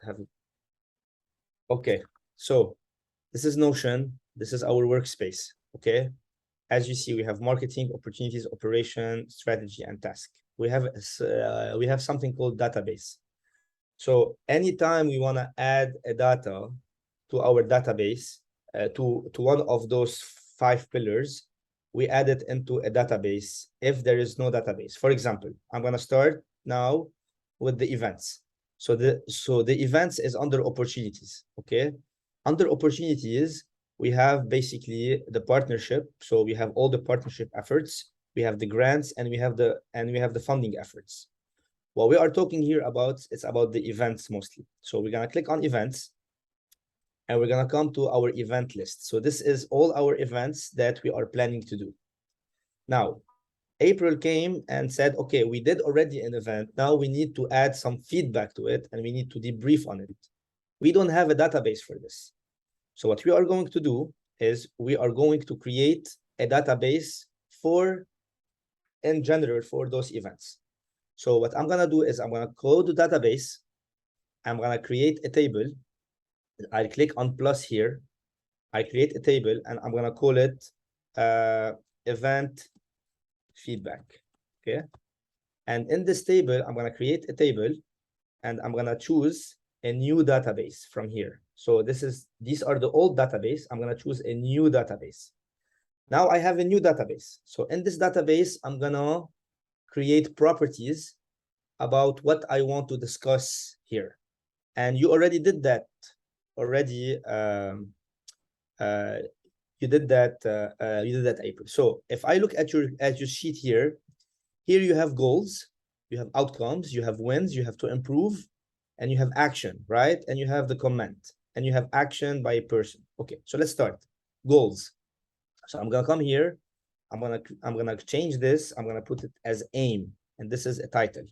have. Okay, so this is Notion. This is our workspace. Okay, as you see, we have marketing, opportunities, operation, strategy, and task. We have something called database. So anytime we want to add a data to our database, to one of those 5 pillars, we add it into a database if there is no database. For example, I'm going to start now with the events. So the events is under opportunities. Okay, under opportunities, we have basically the partnership. So we have all the partnership efforts, we have the grants, and we have the funding efforts. What we are talking here about, it's about the events mostly. So we're gonna click on events, and we're gonna come to our event list. So this is all our events that we are planning to do. Now, April came and said, okay, we did already an event. Now we need to add some feedback to it, and we need to debrief on it. We don't have a database for this. So what we are going to do is we are going to create a database in general for those events. So what I'm gonna do is I'm gonna code the database. I'm gonna create a table. I'll click on plus here. I create a table, and I'm gonna call it event feedback. Okay. And in this table, I'm gonna create a table, and I'm gonna choose a new database from here. So these are the old database. I'm gonna choose a new database. Now I have a new database. So in this database, I'm gonna create properties about what I want to discuss here. And you already did that already. You did that, April. So if I look at your sheet here you have goals, you have outcomes, you have wins, you have to improve, and you have action, right? And you have the comment, and you have action by a person. Okay, so let's start. Goals. So I'm gonna come here. I'm gonna change this. I'm gonna put it as aim, and this is a title.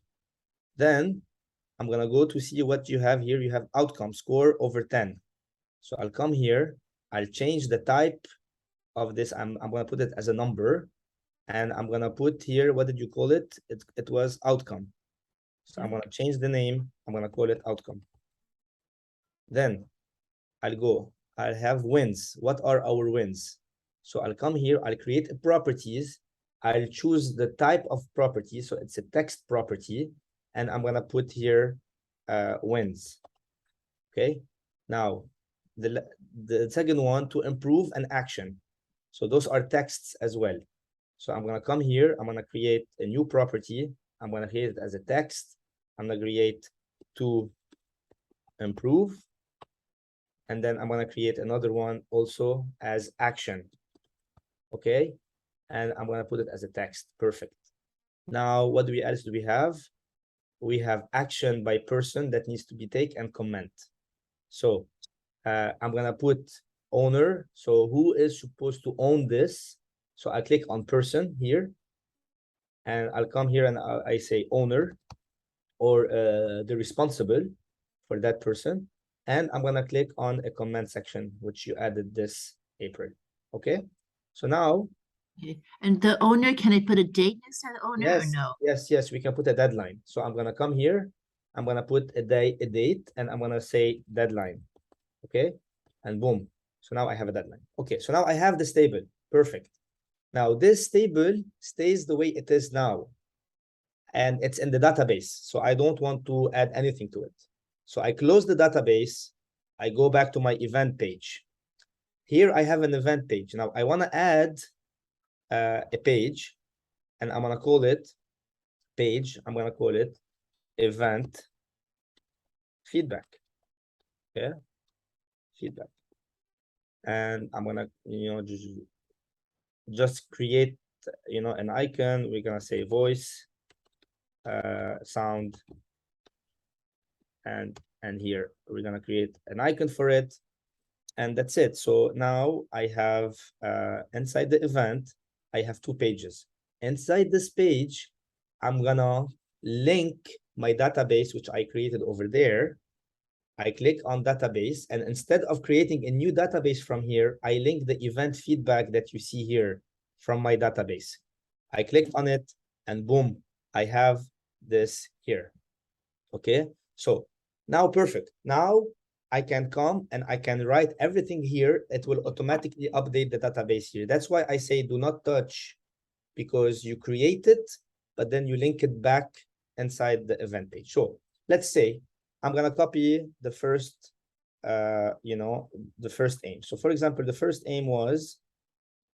Then I'm gonna go to see what you have here. You have outcome score over 10. So I'll come here. I'll change the type of this. I'm gonna put it as a number, and I'm gonna put here, what did you call it? It was outcome. So I'm gonna change the name. I'm gonna call it outcome. Then I'll have wins. What are our wins? So I'll come here, I'll create properties. I'll choose the type of property. So it's a text property, and I'm gonna put here wins. Okay. Now the second one, to improve an action. So those are texts as well. So I'm gonna come here, I'm gonna create a new property. I'm gonna create it as a text. I'm gonna create to improve. And then I'm gonna create another one also as action. Okay. And I'm gonna put it as a text. Perfect. Now, what else do we have? We have action by person that needs to be taken and comment. So I'm gonna put owner. So who is supposed to own this? So I click on person here, and I'll come here and I say owner, or the responsible for that person. And I'm gonna click on a comment section, which you added this April. Okay. So now. Okay. And the owner, can I put a date next to the owner, or no? Yes, we can put a deadline. So I'm gonna come here, I'm gonna put a date, and I'm gonna say deadline. Okay, and boom. So now I have a deadline. Okay, so now I have this table. Perfect. Now this table stays the way it is now, and it's in the database. So I don't want to add anything to it. So I close the database. I go back to my event page. Here I have an event page. Now I want to add a page, and I'm gonna call it page. I'm gonna call it event feedback. Yeah, feedback. And I'm gonna, just create, an icon. We're gonna say voice, sound, and here we're gonna create an icon for it, and that's it. So now I have inside the event, I have 2 pages. Inside this page, I'm gonna link my database, which I created over there. I click on database, and instead of creating a new database from here, I link the event feedback that you see here from my database. I click on it, and boom, I have this here. Okay, so Now, perfect. Now I can come and I can write everything here. It will automatically update the database here. That's why I say do not touch, because you create it, but then you link it back inside the event page. So let's say I'm gonna copy the first, the first aim. So for example, the first aim was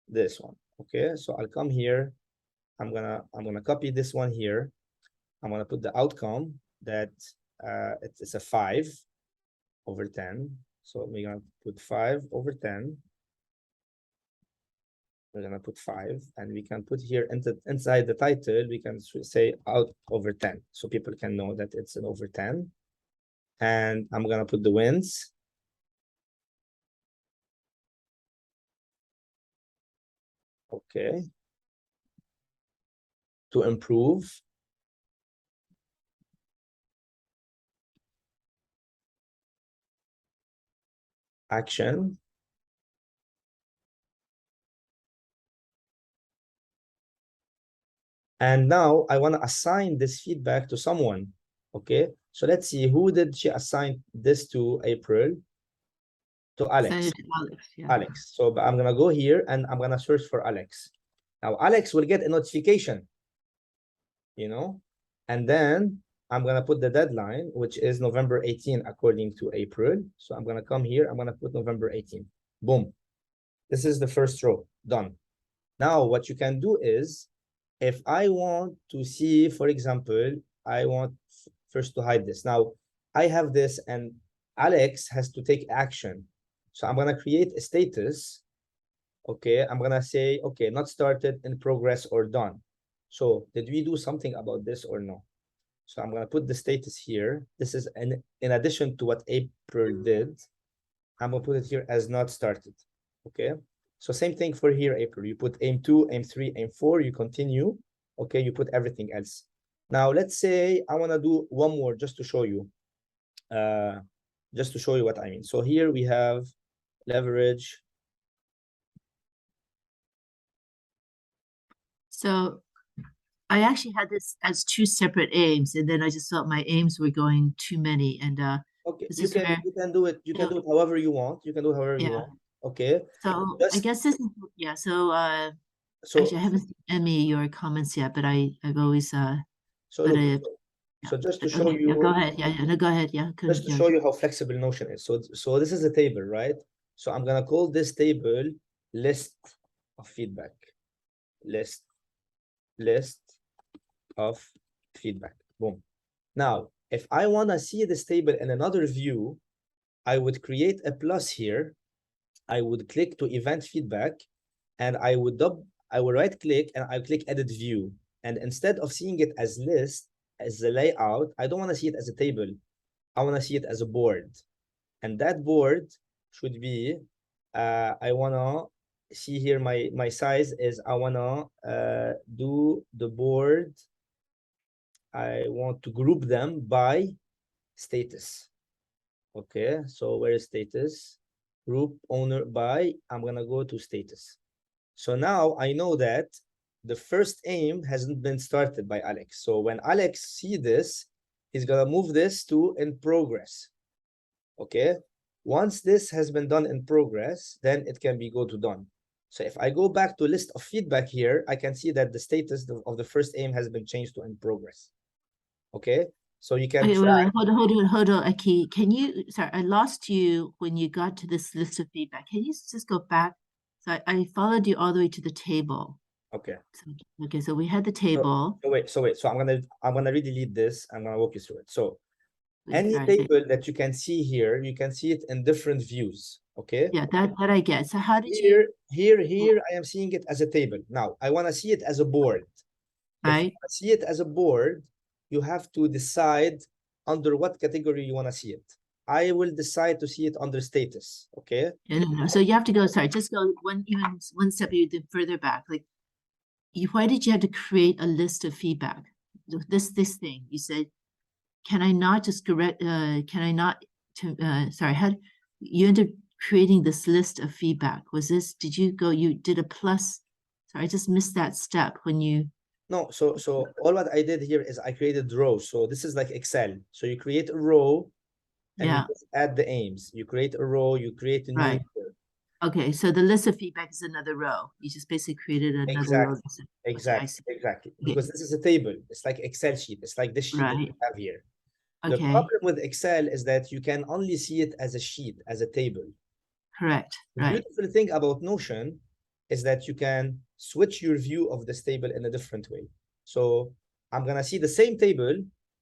this one. Okay, so I'll come here. I'm gonna copy this one here. I'm gonna put the outcome that it's a 5/10. So we're gonna put 5/10. We're gonna put 5, and we can put here inside the title, we can say out/10, so people can know that it's an over 10. And I'm gonna put the wins. Okay. To improve. Action. And now I want to assign this feedback to someone. Okay, so let's see, who did she assign this to, April? To Alex. Yeah. Alex. So I'm gonna go here and I'm gonna search for Alex. Now Alex will get a notification, and then I'm gonna put the deadline, which is November 18 according to April. So I'm gonna come here, I'm gonna put November 18. Boom. This is the first row, done. Now what you can do is, if I want to see, for example, I want first to hide this. Now I have this and Alex has to take action. So I'm gonna create a status. Okay, I'm gonna say, okay, not started, in progress, or done. So did we do something about this or no? So I'm gonna put the status here. This is in addition to what April did. I'm gonna put it here as not started. Okay, so same thing for here, April. You put aim 2, aim 3, aim 4, you continue. Okay, you put everything else. Now let's say I want to do one more just to show you. Just to show you what I mean. So here we have leverage. So I actually had this as 2 separate aims, and then I just felt my aims were going too many. And Okay, this you is can where, you can do it. You can do it however you want. You can do it however you yeah. want. Okay. So I Just guess this is, yeah. So so actually, I haven't seen any of your comments yet, but I've always so but look. yeah. So just to show Okay, yeah, go you, ahead. Yeah, no, go ahead. Yeah, just to yeah. show you how flexible Notion is. So this is a table, right? So I'm gonna call this table list of feedback. List of feedback. Boom. Now, if I want to see this table in another view, I would create a plus here. I would click to event feedback, and I would right click and I click edit view. And instead of seeing it as list, as the layout, I don't want to see it as a table. I want to see it as a board. And that board should be, I want to see here my size is, I want to do the board. I want to group them by status. Okay, so where is status? Group owner by, I'm gonna go to status. So now I know that the first aim hasn't been started by Alex. So when Alex see this, he's gonna move this to in progress. Okay, once this has been done in progress, then it can be go to done. So if I go back to list of feedback here, I can see that the status of the first aim has been changed to in progress. Okay, so you can Okay, track. hold on, Aki. Can you, sorry, I lost you when you got to this list of feedback. Can you just go back? So I followed you all the way to the table. Okay. Okay, so we had the table. So I'm gonna redelete this. I'm gonna walk you through it. So any Sorry. table that you can see here, you can see it in different views. Okay. Yeah, that I get. So how did you, Here, I am seeing it as a table. Now I want to see it as a board. If you right? wanna see it as a board, you have to decide under what category you want to see it. I will decide to see it under status. Okay. No. So you have to go, sorry, just go even one step even further back. Like, why did you have to create a list of feedback? This thing, you said, can I not just correct, can I not, sorry, how, you ended up creating this list of feedback. Was this, did you go, you did a plus? Sorry, I just missed that step when you, No, so all what I did here is I created rows. So this is like Excel. So you create a row, and you Yeah. just add the aims. You create a row, you create a new Right. year. Okay, so the list of feedback is another row. You just basically created another row. Exactly. Okay, I Exactly. see. Exactly. Okay. Because this is a table. It's like Excel sheet. It's like this sheet that Right. you have here. The Okay, problem with Excel is that you can only see it as a sheet, as a table. correct. The Right. beautiful thing about Notion is that you can switch your view of this table in a different way. So I'm gonna see the same table,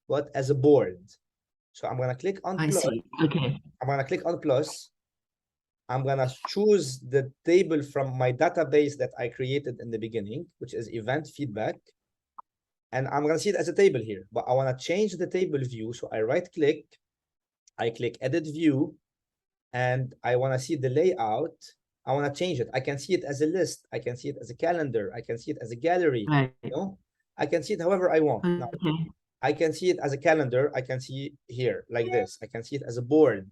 but as a board. So I'm gonna click on I plus. see. Okay. I'm gonna click on plus. I'm gonna choose the table from my database that I created in the beginning, which is event feedback. And I'm gonna see it as a table here, but I wanna change the table view. So I right click, I click edit view, and I wanna see the layout. I wanna change it. I can see it as a list. I can see it as a calendar. I can see it as a gallery. Right. You know, I can see it however I want. Now, Okay. I can see it as a calendar. I can see here like this. I can see it as a board.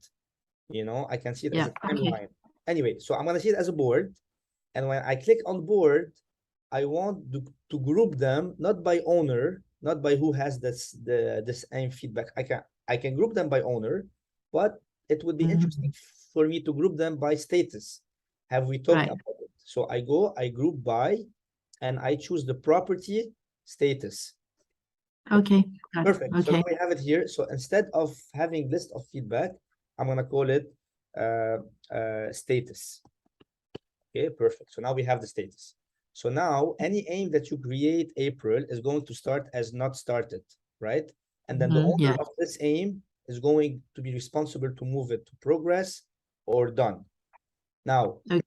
You know, I can see it as Yeah. a Okay. timeline. Anyway, so I'm gonna see it as a board. And when I click on board, I want to group them not by owner, not by who has this aim feedback. I can group them by owner, but it would be interesting for me to group them by status. Have we talked Right. about it? So I go, I group by, and I choose the property status. Okay. Got it. Perfect. So Okay. now we have it here. So instead of having list of feedback, I'm gonna call it status. Okay, perfect. So now we have the status. So now any aim that you create, April, is going to start as not started, right? And then the owner Yeah. of this aim is going to be responsible to move it to progress or done. Now, Okay.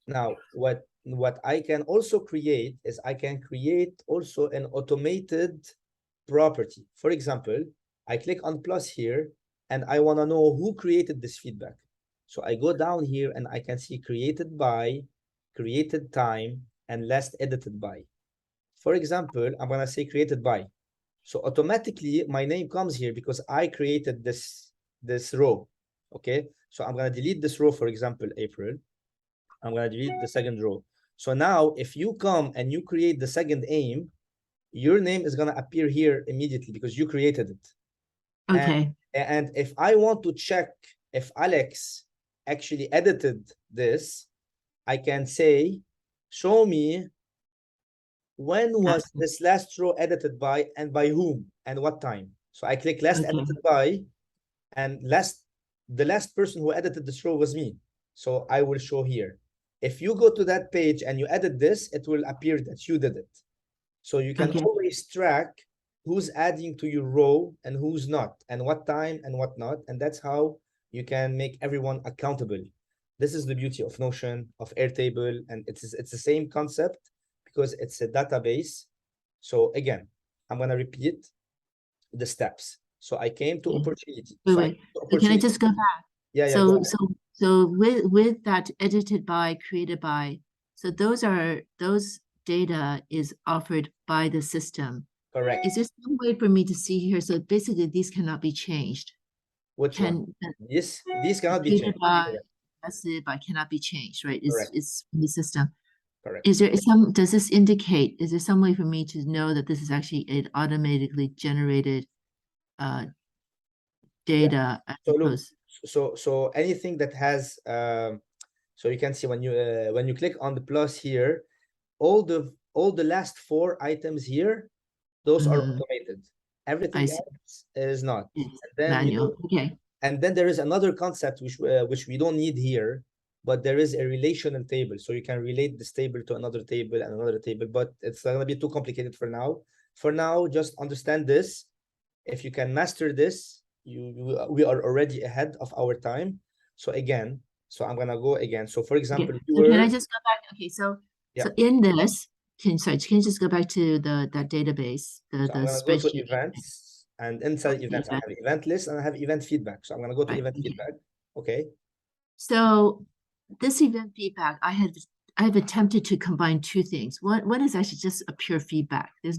now what I can also create is I can create also an automated property. For example, I click on plus here and I want to know who created this feedback. So I go down here and I can see created by, created time, and last edited by. For example, I'm going to say created by. So automatically my name comes here because I created this row. Okay. So I'm going to delete this row, for example, April. I'm going to delete the second row. So now if you come and you create the second aim, your name is going to appear here immediately because you created it. Okay. And if I want to check if Alex actually edited this, I can say, show me when was this last row edited by and by whom and what time. So I click last edited by, and the last person who edited this row was me. So I will show here. If you go to that page and you edit this, it will appear that you did it. So you can always track who's adding to your row and who's not, and what time and what not. And that's how you can make everyone accountable. This is the beauty of Notion, of Airtable, and it's the same concept because it's a database. So again, I'm going to repeat the steps. So I came to opportunity. Wait. So can I just go back? Yeah, So with that edited by, created by, so those data is offered by the system. Correct. Is there some way for me to see here? So basically these cannot be changed. Which one? Yes, these cannot be changed. Created by cannot be changed, right? Correct. It's in the system. Correct. Does this indicate, is there some way for me to know that this is actually an automatically generated data? So look, so anything that has so you can see when you click on the plus here, all the last 4 items here, those are automated. Everything else is not. And then manual. Okay. And then there is another concept which we don't need here, but there is a relational table. So you can relate this table to another table and another table, but it's not going to be too complicated for now. For now, just understand this. If you can master this, we are already ahead of our time. So again, so I'm going to go again. So for example, can I just go back? Okay, so in this, can you just go back to that database, the Go spreadsheet? to events, and inside events, I have event list and I have event feedback. So I'm going to go to event feedback. Okay. So this event feedback, I have attempted to combine 2 things. One is actually just a pure feedback. It's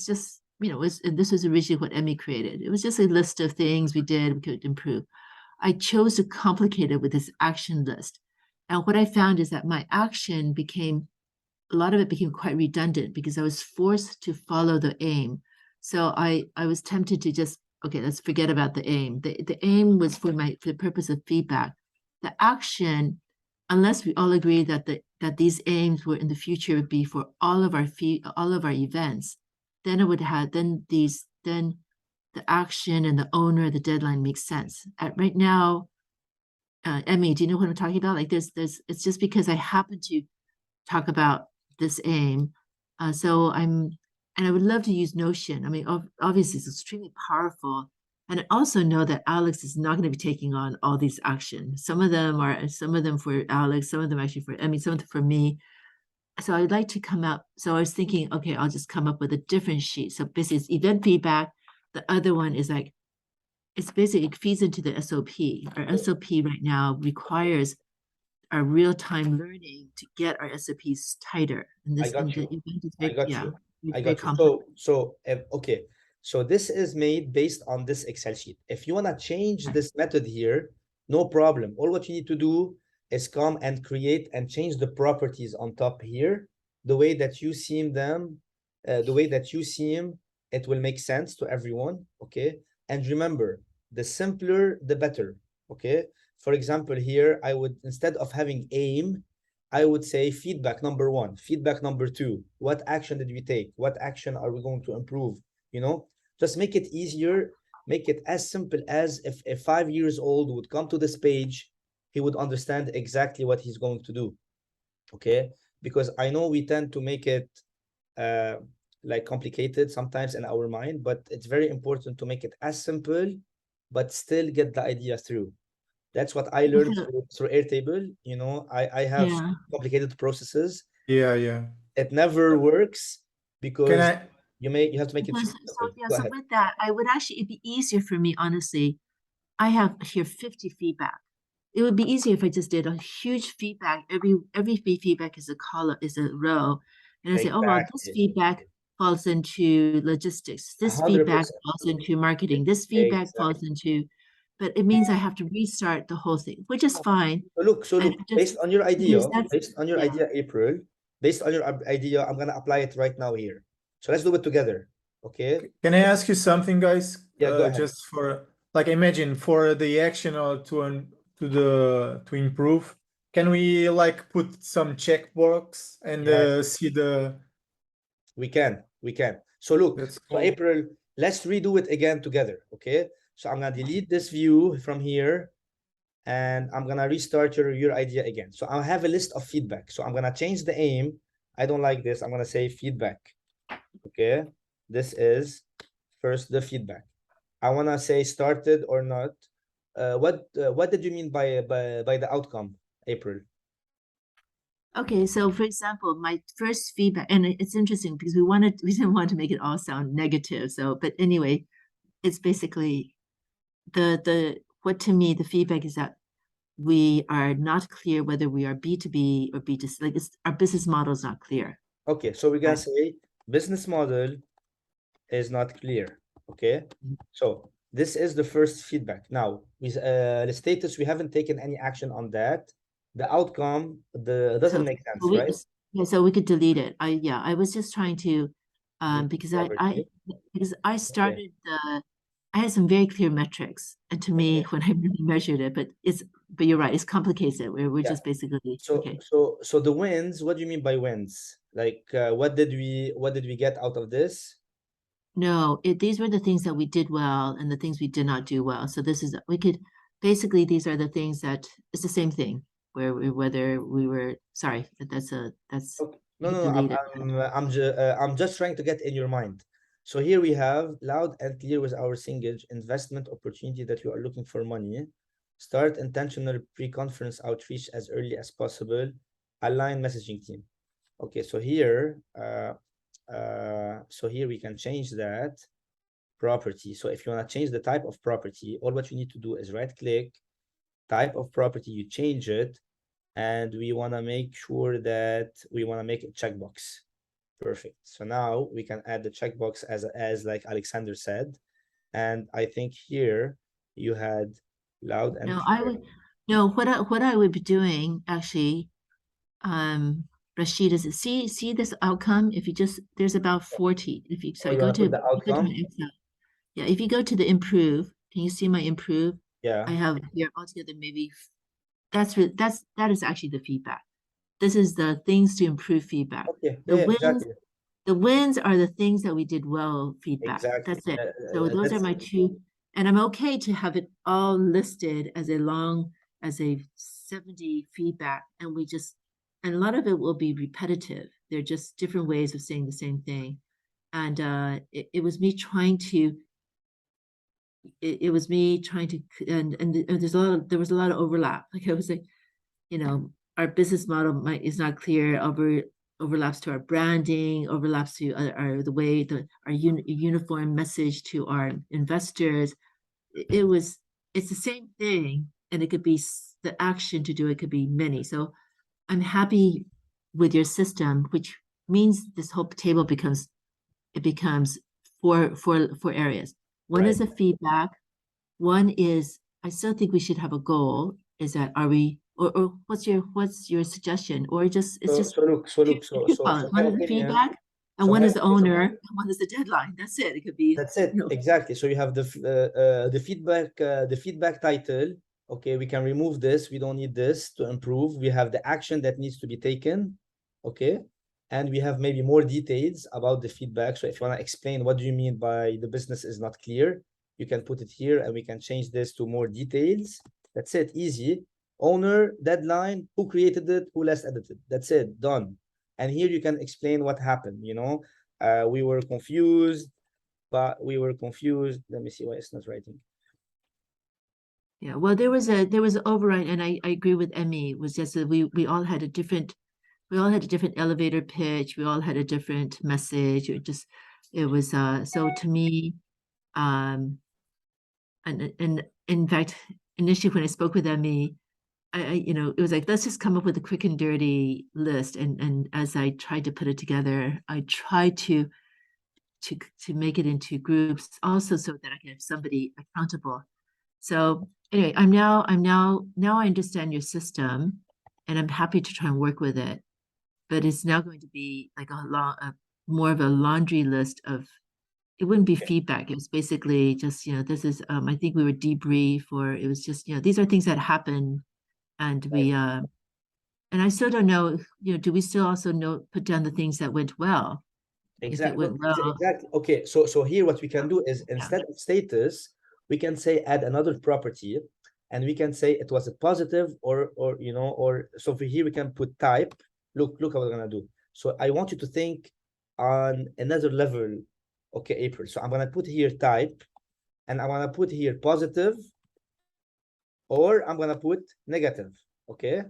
just, this was originally what Emmy created. It was just a list of things we could improve. I chose to complicate it with this action list. And what I found is that my action a lot of it became quite redundant because I was forced to follow the aim. So I was tempted to just okay, let's forget about the aim. The aim was for the purpose of feedback. The action, unless we all agree that these aims were in the future would be for all of our events, then it would have then the action and the owner, the deadline makes sense. Right now, Emmy, do you know what I'm talking about? Like it's just because I happen to talk about this aim. And I would love to use Notion. I mean, obviously it's extremely powerful. And I also know that Alex is not going to be taking on all these actions. Some of them for Alex, some of them actually for Emmy, some of them for me. So I'd like to come up. So I was thinking, okay, I'll just come up with a different sheet. So basically it's event feedback. The other one is like, it's basically, it feeds into the SOP. Our SOP right now requires our real-time learning to get our SOPs tighter. And I got the you. event is I very, got yeah, you. I very got you. complex. Okay. So this is made based on this Excel sheet. If you want to change this method here, no problem. All what you need to do is come and create and change the properties on top here, the way that you see them, it will make sense to everyone. Okay. And remember, the simpler, the better. Okay. For example, here, I would, instead of having aim, I would say feedback number 1, feedback number 2. What action did we take? What action are we going to improve? You know, just make it easier. Make it as simple as if a 5-year-old would come to this page, he would understand exactly what he's going to do. Okay, because I know we tend to make it like complicated sometimes in our mind, but it's very important to make it as simple, but still get the idea through. That's what I learned through Airtable. You know, I have Yeah. complicated processes. Yeah. It never works Can because I? you have to make it So, simple. yeah, Go so ahead. with that, I would actually, it'd be easier for me, honestly. I have here 50 feedback. It would be easier if I just did a huge feedback. Every feedback is a column, is a row. And I say, oh, well, this Exactly. feedback falls into logistics. This feedback 100%. falls into marketing. This feedback falls into, but it means I have to restart the whole thing, which is fine. So look, based on your idea, April, based on your idea, I'm gonna apply it right now here. So let's do it together. Okay. Can I ask you something, guys? Yeah, go ahead. Just for like, imagine for the action or to improve, can we like put some checkbox and Yes. see the? We can. So look, That's so cool. April, let's redo it again together. Okay. So I'm gonna delete this view from here, and I'm gonna restart your idea again. So I have a list of feedback. So I'm gonna change the aim. I don't like this. I'm gonna say feedback. Okay. This is first the feedback. I wanna say started or not. What did you mean by the outcome, April? Okay, so for example, my first feedback, and it's interesting because we didn't want to make it all sound negative. So, but anyway, it's basically what to me the feedback is that we are not clear whether we are B2B or B2C. Like our business model is not clear. Okay, so we're gonna say business model is not clear. Okay, so this is the first feedback. Now, with the status, we haven't taken any action on that. The outcome doesn't make sense, right? Yeah, so we could delete it. I was just trying to because I started I had some very clear metrics, and to me, when I really measured it, but you're right, it's complicated. We're just basically okay. So the wins. What do you mean by wins? Like, what did we get out of this? No, these were the things that we did well and the things we did not do well. So these are the things that it's the same thing whether we were sorry, that's okay. No, I'm just trying to get in your mind. So here we have loud and clear with our single investment opportunity that you are looking for money. Start intentional pre-conference outreach as early as possible. Align messaging team. Okay, so here we can change that property. So if you want to change the type of property, all what you need to do is right click, type of property, you change it, and we want to make sure that we want to make a checkbox. Perfect. So now we can add the checkbox as like Alexander said. And I think here you had loud and clear. What I would be doing actually, Rashid, is see this outcome. If you just there's about 40. If you go to the outcome. Yeah, if you go to the improve, can you see my improve? Yeah. I have here altogether maybe that is actually the feedback. This is the things to improve feedback. Okay. The Yeah, wins, exactly. the wins are the things that we did well feedback. Exactly. That's it. So those are That's my two, and I'm okay to have it all listed as a 70 feedback, and and a lot of it will be repetitive. They're just different ways of saying the same thing. And it was me trying to it was me trying to and there was a lot of overlap. Like I was like, you know, our business model is not clear, overlaps to our branding, overlaps to our the way our uniform message to our investors. It's the same thing, and it could be the action to do it could be many. So I'm happy with your system, which means this whole table becomes four areas. One right. is a feedback. One is I still think we should have a goal. Is that are we or what's your suggestion? Or just it's just two columns. my One is the opinion. feedback and one is the owner, and one is the deadline. That's it. It could be That's it. you know, Exactly. So you have the feedback title. Okay, we can remove this. We don't need this to improve. We have the action that needs to be taken. Okay. And we have maybe more details about the feedback. So if you want to explain what do you mean by the business is not clear, you can put it here and we can change this to more details. That's it. Easy. Owner, deadline, who created it, who last edited. That's it. Done. And here you can explain what happened. We were confused. Let me see why it's not writing. yeah. Well, there was an override, and I agree with Emmy. It was just that we all had a different elevator pitch. We all had a different message. It was so to me, and in fact, initially when I spoke with Emmy, it was like, let's just come up with a quick and dirty list. And as I tried to put it together, I tried to make it into groups also so that I can have somebody accountable. So anyway, now I understand your system, and I'm happy to try and work with it. But it's now going to be like more of a laundry list of. It wouldn't be feedback. It was basically just, this is, I think we were debrief, or it was just, these are things that happen, and we, and I still don't know, do we still also put down the things that went well? If it went well. Exactly. Okay. So here what we can do is instead of status, we can say add another property, and we can say it was a positive or so for here we can put type. Look what we're gonna do. So I want you to think on another level. Okay, April. So I'm gonna put here type, and I'm gonna put here positive, or I'm gonna put negative. Okay,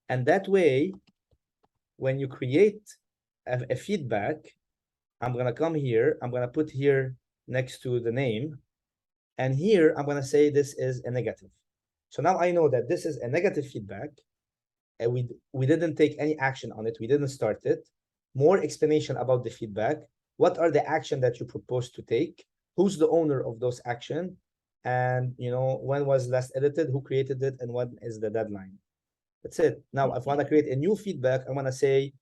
and that way, when you create a feedback, I'm gonna come here, I'm gonna put here next to the name, and here I'm gonna say this is a negative. So now I know that this is a negative feedback, and we didn't take any action on it, we didn't start it. More explanation about the feedback. What are the action that you propose to take? Who's the owner of those action? And when was last edited, who created it, and when is the deadline? That's it. Now, if I want to create a new feedback, I'm gonna say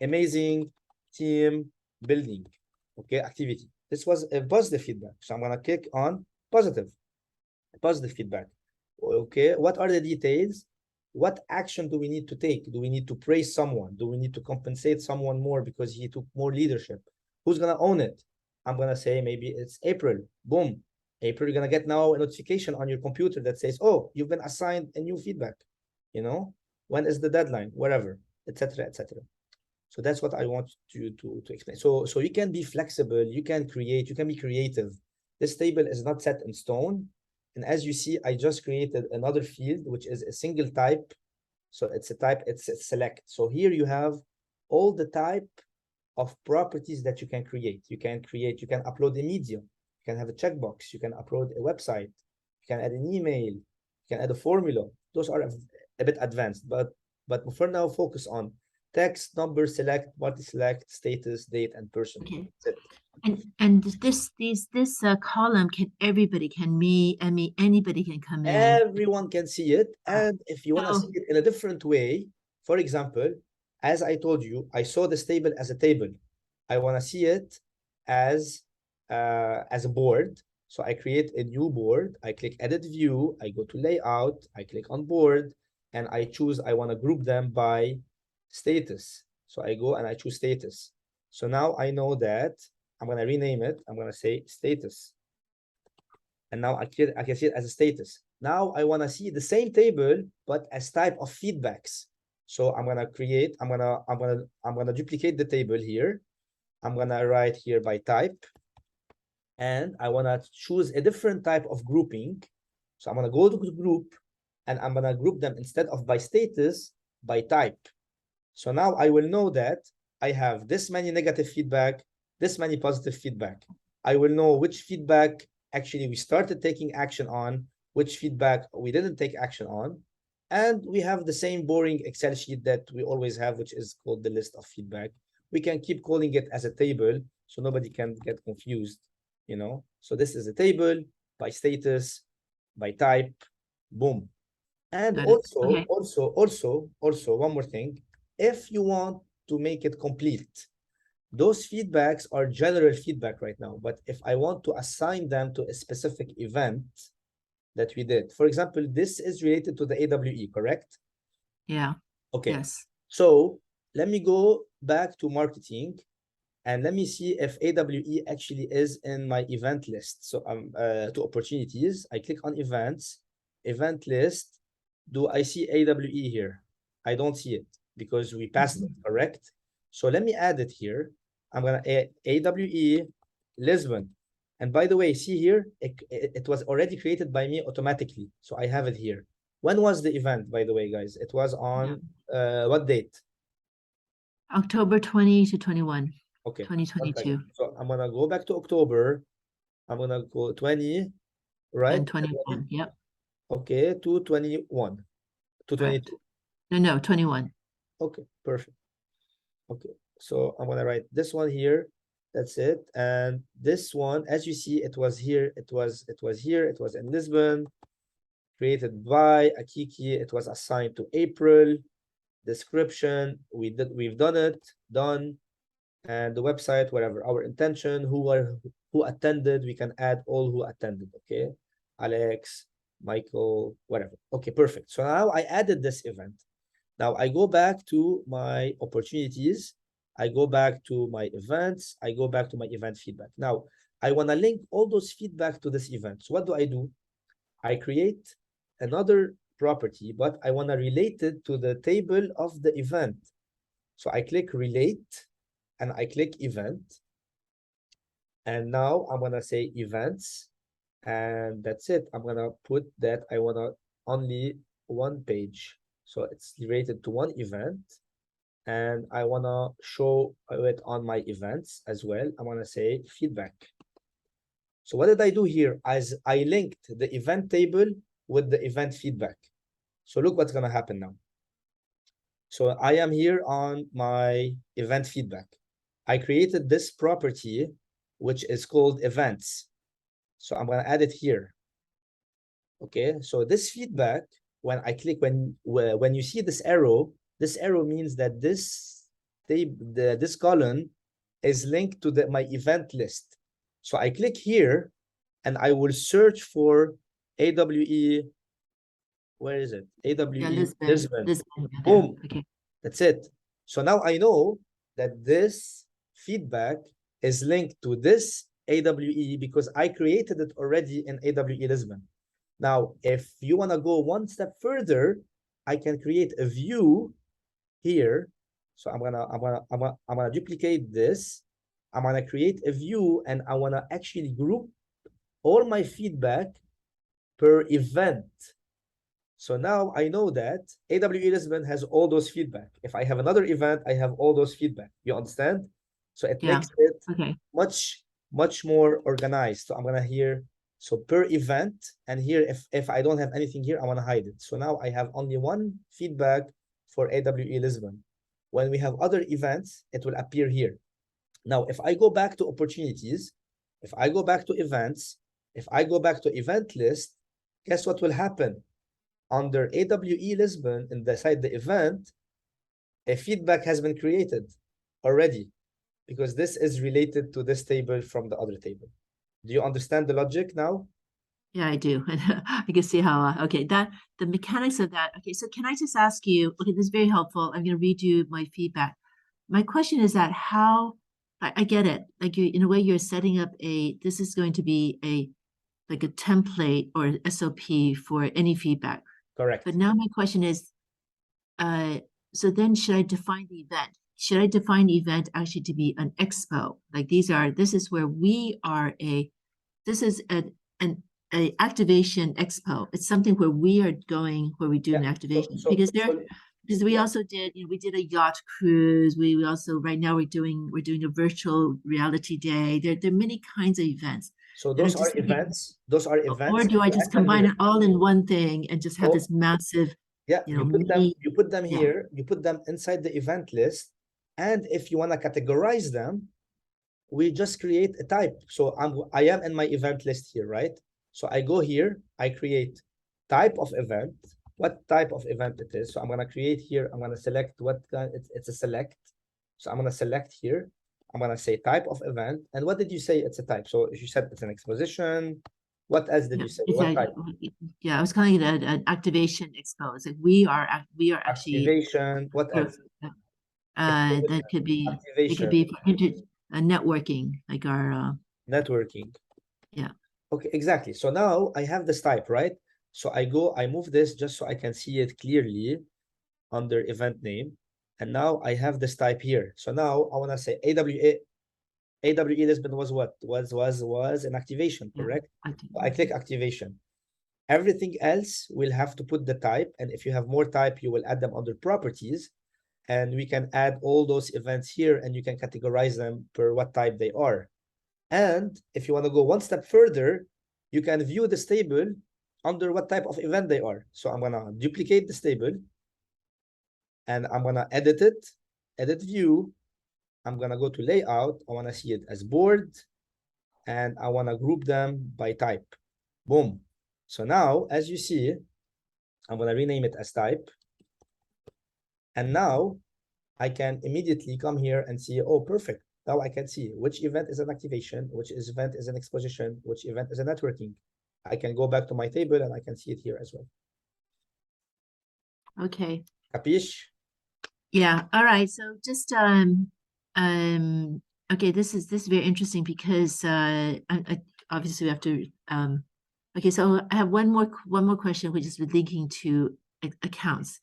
amazing team building, okay, activity. This was a positive feedback, so I'm gonna click on positive feedback. Okay, what are the details? What action do we need to take? Do we need to praise someone? Do we need to compensate someone more because he took more leadership? Who's gonna own it? I'm gonna say maybe it's April. Boom. April, you're gonna get now a notification on your computer that says, oh, you've been assigned a new feedback. When is the deadline, wherever, etc., etc. So that's what I want you to explain. So you can be flexible, you can be creative. This table is not set in stone. And as you see, I just created another field, which is a single type. So it's a type, it's a select. So here you have all the type of properties that you can create. You can upload a medium, you can have a checkbox, you can upload a website, you can add an email, you can add a formula. Those are a bit advanced, but for now, focus on text, number, select, multi-select, status, date, and person. Okay. That's it. And this column can me, Emmy, anybody can come in. Everyone can see it. And if you want to see it in a different way, for example, as I told you, I saw this table as a table. I want to see it as a board. So I create a new board. I click edit view. I go to layout. I click on board and I choose, I want to group them by status. So I go and I choose status. So now I know that I'm going to rename it. I'm going to say status. And now I can see it as a status. Now I want to see the same table, but as type of feedbacks. So I'm going to create, I'm going to duplicate the table here. I'm going to write here by type. And I want to choose a different type of grouping. So I'm going to go to the group and I'm going to group them instead of by status, by type. So now I will know that I have this many negative feedback, this many positive feedback. I will know which feedback actually we started taking action on, which feedback we didn't take action on. And we have the same boring Excel sheet that we always have, which is called the list of feedback. We can keep calling it as a table so nobody can get confused. You know, so this is a table by status, by type, boom. And also, also, one more thing, if you want to make it complete, those feedbacks are general feedback right now. But if I want to assign them to a specific event that we did, for example, this is related to the AWE, correct? Yeah. Okay. Yes. So let me go back to marketing. And let me see if AWE actually is in my event list. So to opportunities, I click on events, event list. Do I see AWE here? I don't see it because we passed it, correct? So let me add it here. I'm gonna AWE Lisbon. And by the way, see here, it was already created by me automatically. So I have it here. When was the event, by the way, guys? It was on what date? October 20 to 21. Okay. 2022. So I'm gonna go back to October. I'm gonna go 20, right? And 21. Yep. Okay, to 21. To 22. No, 21. Okay, perfect. Okay, so I'm gonna write this one here. That's it. And this one, as you see, it was here. It was here. It was in Lisbon. Created by Akiki. It was assigned to April. Description. We've done it. Done. And the website, whatever our intention, who attended, we can add all who attended. Okay, Alex, Michael, whatever. Okay, perfect. So now I added this event. Now I go back to my opportunities. I go back to my events. I go back to my event feedback. Now I want to link all those feedback to this event. So what do? I create another property, but I want to relate it to the table of the event. So I click relate. And I click event. And now I'm going to say events. And that's it. I'm going to put that I want to only one page. So it's related to one event. And I want to show it on my events as well. I'm going to say feedback. So what did I do here? As I linked the event table with the event feedback. So look what's going to happen now. So I am here on my event feedback. I created this property, which is called events. So I'm going to add it here. Okay, so this feedback, when I click, when you see this arrow means that this column is linked to my event list. So I click here and I will search for AWE. Where is it? AWE Lisbon. Boom. Okay. That's it. So now I know that this feedback is linked to this AWE because I created it already in AWE Lisbon. Now, if you want to go one step further, I can create a view here. So I'm gonna duplicate this. I'm gonna create a view and I want to actually group all my feedback per event. So now I know that AWE Lisbon has all those feedback. If I have another event, I have all those feedback. You understand? So it makes it much more organized. So I'm gonna here, so per event, and here if I don't have anything here, I want to hide it. So now I have only one feedback for AWE Lisbon. When we have other events, it will appear here. Now, if I go back to opportunities, if I go back to events, if I go back to event list, guess what will happen? Under AWE Lisbon, inside the event, a feedback has been created already because this is related to this table from the other table. Do you understand the logic now? Yeah, I do. I can see how, okay, that the mechanics of that. Okay, so can I just ask you, okay, this is very helpful. I'm going to read you my feedback. My question is that how, I get it. Like you, in a way, you're setting up this is going to be like a template or SOP for any feedback. Correct. But now my question is, so then should I define the event? Should I define the event actually to be an expo? Like this is where we are this is an activation expo. It's something where we are going, where we do an activation. Because we also did, we did a yacht cruise. We also, right now we're doing a virtual reality day. There are many kinds of events. So those are events. Those are events. Or do I just combine it all in one thing and just have this massive, yeah, you put them yeah. here, you put them inside the event list. And if you want to categorize them, we just create a type. So I am in my event list here, right? So I go here, I create type of event, what type of event it is. So I'm going to create here, I'm going to select what kind, it's a select. So I'm going to select here. I'm going to say type of event. And what did you say it's a type? So if you said it's an exposition, what else did you say? What type? Yeah, I was calling it an activation expo. It's like we are actually activation. What else? That could be activation. It could be networking, like our networking. Yeah. Okay, exactly. So now I have this type, right? So I move this just so I can see it clearly under event name. And now I have this type here. So now I want to say AWE Lisbon was what? Was an activation, correct? Yeah, so I click activation. Everything else will have to put the type. And if you have more type, you will add them under properties. And we can add all those events here and you can categorize them per what type they are. And if you want to go one step further, you can view this table under what type of event they are. So I'm going to duplicate this table and I'm going to edit it, edit view. I'm going to go to layout. I want to see it as board and I want to group them by type. Boom. So now, as you see, I'm going to rename it as type. And now I can immediately come here and see, oh, perfect. Now I can see which event is an activation, which event is an exposition, which event is a networking. I can go back to my table and I can see it here as well. Okay. Capiche? Yeah. All right. So just okay, this is very interesting because I obviously we have to okay, so I have one more question, which is linking to accounts.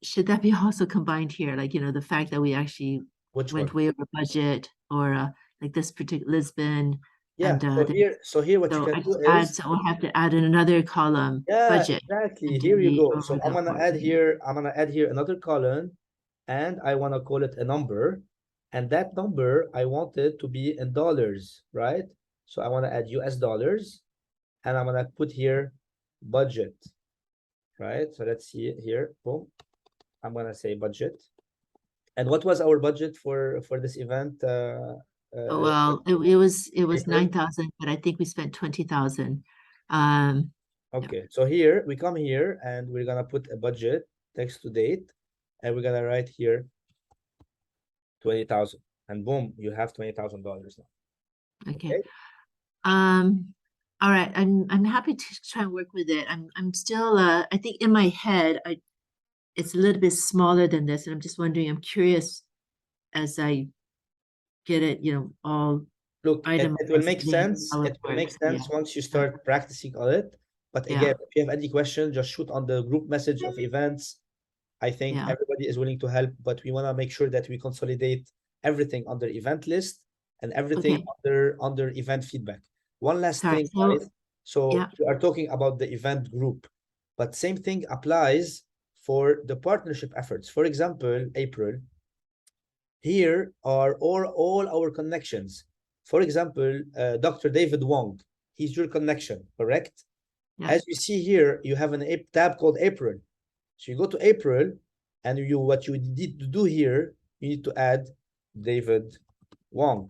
Should that be also combined here? Like, the fact that we actually went way over budget, or like this particular Lisbon. Yeah. And so here what you can do is so we'll have to add in another column. Yeah, budget. exactly. Here you go. So I'm gonna add here another column and I want to call it a number. And that number I want it to be in dollars, right? So I want to add US dollars and I'm gonna put here budget, right? So let's see it here. Boom. I'm gonna say budget. And what was our budget for this event? Well, it was 9,000, but I think we spent 20,000. Okay, so here we come here and we're gonna put a budget text to date, and we're gonna write here 20,000, and boom, you have $20,000 now. Okay. All right. I'm happy to try and work with it. I'm still I think in my head it's a little bit smaller than this, and I'm just wondering. I'm curious as I get it. All look. It will make sense. It will make sense once you start practicing on it. But again, if you have any questions, just shoot on the group message of events. I think everybody is willing to help, but we want to make sure that we consolidate everything under event list and everything under event feedback. One last thing, guys. So we are talking about the event group, but same thing applies for the partnership efforts. For example, April, here are all our connections. For example, Dr. David Wong, he's your connection, correct? Yeah. As you see here, you have a tab called April. So you go to April, and what you need to do here, you need to add David Wong,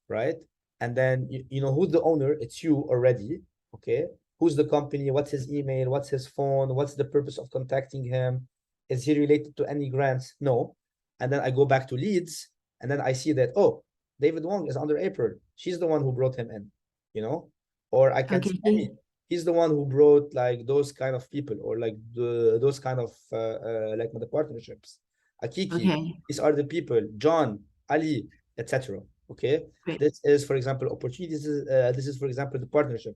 right? And then you know who's the owner. It's you already, okay? Who's the company? What's his email? What's his phone? What's the purpose of contacting him? Is he related to any grants? No. And then I go back to leads, and then I see that, oh, David Wong is under April. She's the one who brought him in, you know? Or I can Okay, see then- Emmy. He's the one who brought like those kind of people, or like those kind of like the partnerships. Akiki, Okay, these are the people. John, Ali, etc. Okay, great. this is, for example, opportunities. This is, for example, the partnership.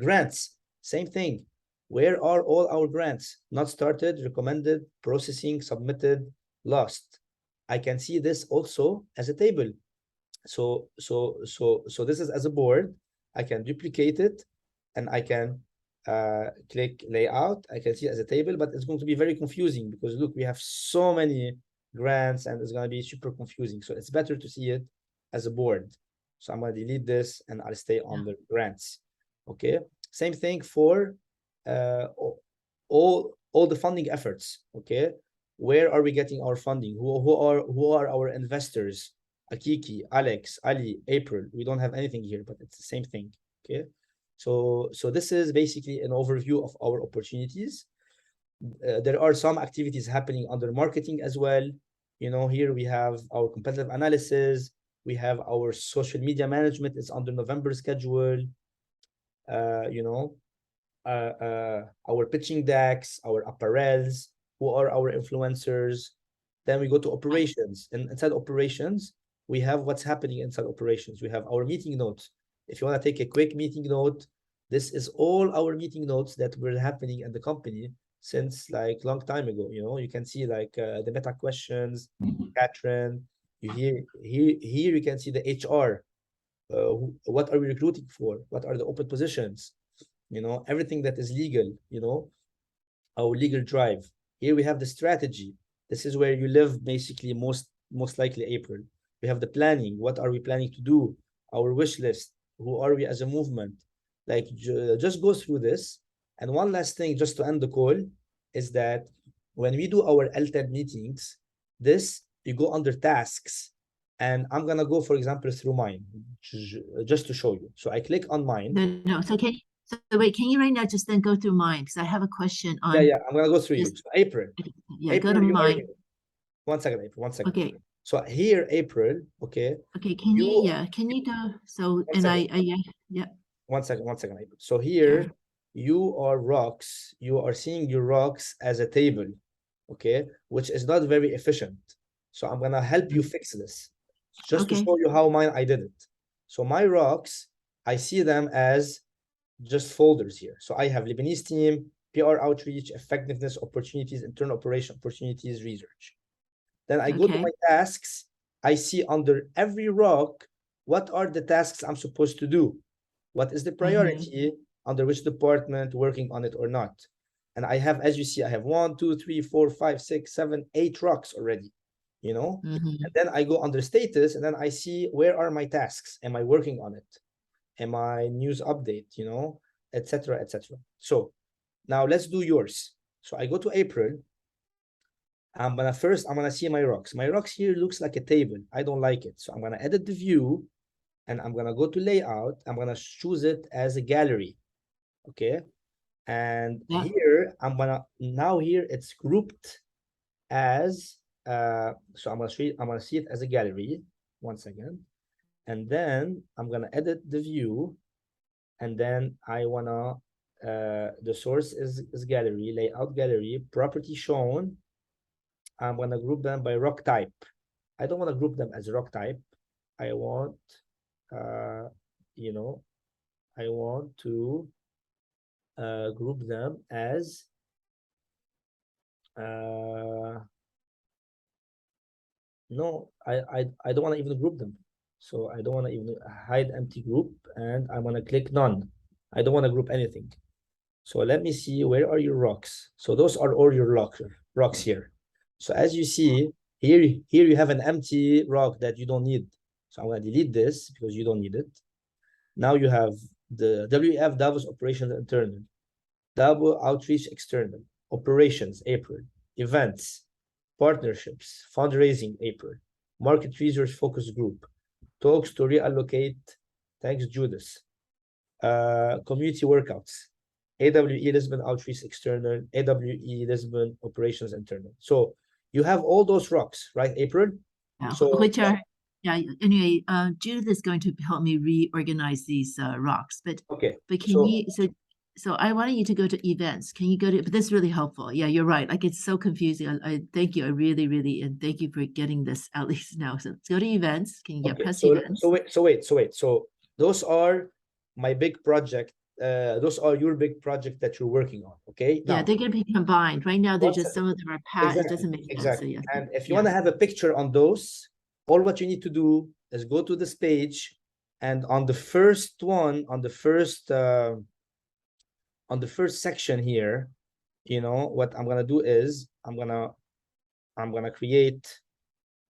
Grants, same thing. Where are all our grants? Not started, recommended, processing, submitted, lost. I can see this also as a table. So this is as a board. I can duplicate it, and I can click layout. I can see it as a table, but it's going to be very confusing because look, we have so many grants and it's going to be super confusing. So it's better to see it as a board. So I'm going to delete this and I'll stay on the grants. Okay. Same thing for all the funding efforts. Okay. Where are we getting our funding? Who are our investors? Akiki, Alex, Ali, April. We don't have anything here, but it's the same thing. Okay. So this is basically an overview of our opportunities. There are some activities happening under marketing as well. You know, here we have our competitive analysis. We have our social media management. It's under November schedule. You know, our pitching decks, our apparels, who are our influencers. Then we go to operations, and inside operations, we have what's happening inside operations. We have our meeting notes. If you want to take a quick meeting note, this is all our meeting notes that were happening in the company since like long time ago. You know, you can see like the meta questions, Catherine. You here you can see the HR. What are we recruiting for? What are the open positions? You know, everything that is legal. You know, our legal drive. Here we have the strategy. This is where you live basically most likely April. We have the planning. What are we planning to do? Our wish list. Who are we as a movement? Like just go through this. And one last thing, just to end the call, is that when we do our L10 meetings, this you go under tasks. And I'm gonna go, for example, through mine, just to show you. So I click on mine. No. So wait, can you right now just then go through mine? Because I have a question on. Yeah, I'm gonna go through you. this- So April. Yeah, April, go to you are mine. here. 1 second, April. 1 second. Okay. So here, April. Okay. Okay, can you go, so, and yeah. 1 second, April. So here, you are rocks. You are seeing your rocks as a table, okay, which is not very efficient. So I'm gonna help you fix this, just to Okay. show you how I did it. So my rocks, I see them as just folders here. So I have Lebanese team, PR outreach, effectiveness, opportunities, internal operation opportunities, research. Then I go to Okay. my tasks. I see under every rock, what are the tasks I'm supposed to do? What is the priority under which department working on it or not? And I have, as you see, I have 1, 2, 3, 4, 5, 6, 7, 8 rocks already, you know? And then I go under status and then I see where are my tasks? Am I working on it? Am I news update, you know, etc., etc. So now let's do yours. So I go to April. I'm gonna see my rocks. My rocks here looks like a table. I don't like it. So I'm gonna edit the view and I'm gonna go to layout. I'm gonna choose it as a gallery. Okay. And here now here it's grouped as so I'm gonna see it as a gallery. 1 second. And then I'm gonna edit the view. And then I wanna the source is gallery, layout gallery, property shown. I'm gonna group them by rock type. I don't want to group them as rock type. I want you know, I want to group them as no, I don't want to even group them. So I don't want to even hide empty group, and I'm gonna click none. I don't want to group anything. So let me see, where are your rocks? So those are all your rocks here. So as you see, here you have an empty rock that you don't need. So I'm gonna delete this because you don't need it. Now you have the WF Davos operations internal, Davos outreach external, operations April, events, partnerships, fundraising April, market research focus group, talks to reallocate, thanks Judas, community workouts, AWE Lisbon outreach external, AWE Lisbon operations internal. So you have all those rocks, right, April? Yeah. So Which are Yeah, anyway, Judith is going to help me reorganize these rocks, but Okay, can so you, so I wanted you to go to events. Can you go to, but this is really helpful. Yeah, you're right. Like it's so confusing. I thank you. I really, and thank you for getting this at least now. So let's go to events. Can you get okay, press so events? wait. So those are my big project. Those are your big project that you're working on. Okay. Yeah, Now, they're gonna be combined. Right now, they're once- just, some of them are pat, it doesn't make sense. So exactly. yeah. And if you yeah. want to have a picture on those, all what you need to do is go to this page, and on the first one, on the first section here, you know what I'm gonna do is I'm gonna create.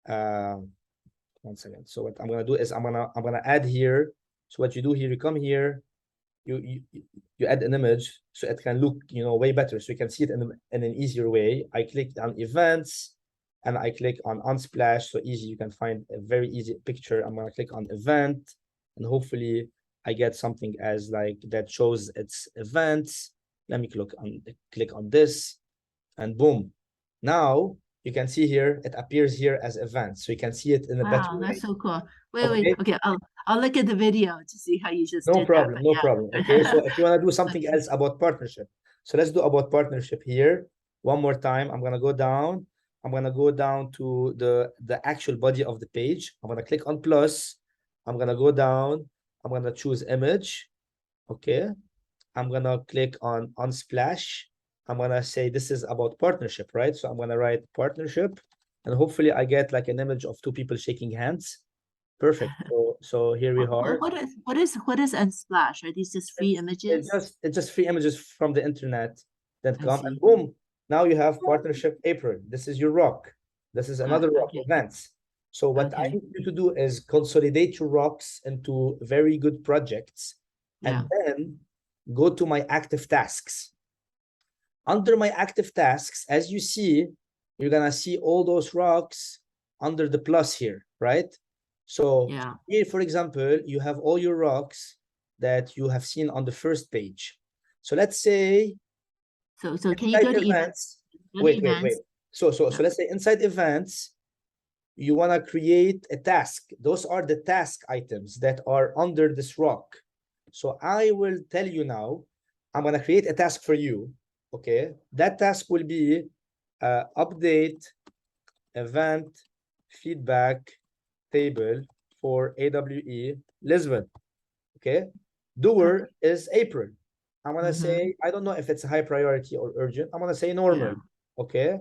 One second. So what I'm gonna do is I'm gonna add here. So what you do here, you come here, you add an image so it can look, you know, way better, so you can see it in an easier way. I click on events and I click on unsplash, so easy, you can find a very easy picture. I'm gonna click on event, and hopefully I get something as like that shows its events. Let me click on this, and boom, now you can see here it appears here as events, so you can see it in a better Wow, way. that's so cool. Wait, Okay. okay, I'll look at the video to see how you just No did problem, that. no problem. Okay, so if you want to do something Okay. else about partnership, so let's do about partnership here. One more time, I'm gonna go down. I'm gonna go down to the actual body of the page. I'm gonna click on plus. I'm gonna go down. I'm gonna choose image. Okay. I'm gonna click on unsplash. I'm gonna say this is about partnership, right? So I'm gonna write partnership, and hopefully I get like an image of two people shaking hands. Perfect. So here we are. What is Unsplash? Are these just free images? It's just free images from the internet that I come, see. and boom, now you have partnership April. This is your rock. This is another rock Okay. events. So what I Okay. need you to do is consolidate your rocks into very good projects, Yeah. and then go to my active tasks. Under my active tasks, as you see, you're gonna see all those rocks under the plus here, right? So Yeah. here, for example, you have all your rocks that you have seen on the first page. So let's say So can you go to events? Wait. So Yeah. let's say inside events, you want to create a task. Those are the task items that are under this rock. So I will tell you now, I'm going to create a task for you. Okay. That task will be update event feedback table for AWE Lisbon. Okay. Doer is April. I'm going to say, I don't know if it's a high priority or urgent. I'm going to say normal. Yeah. Okay.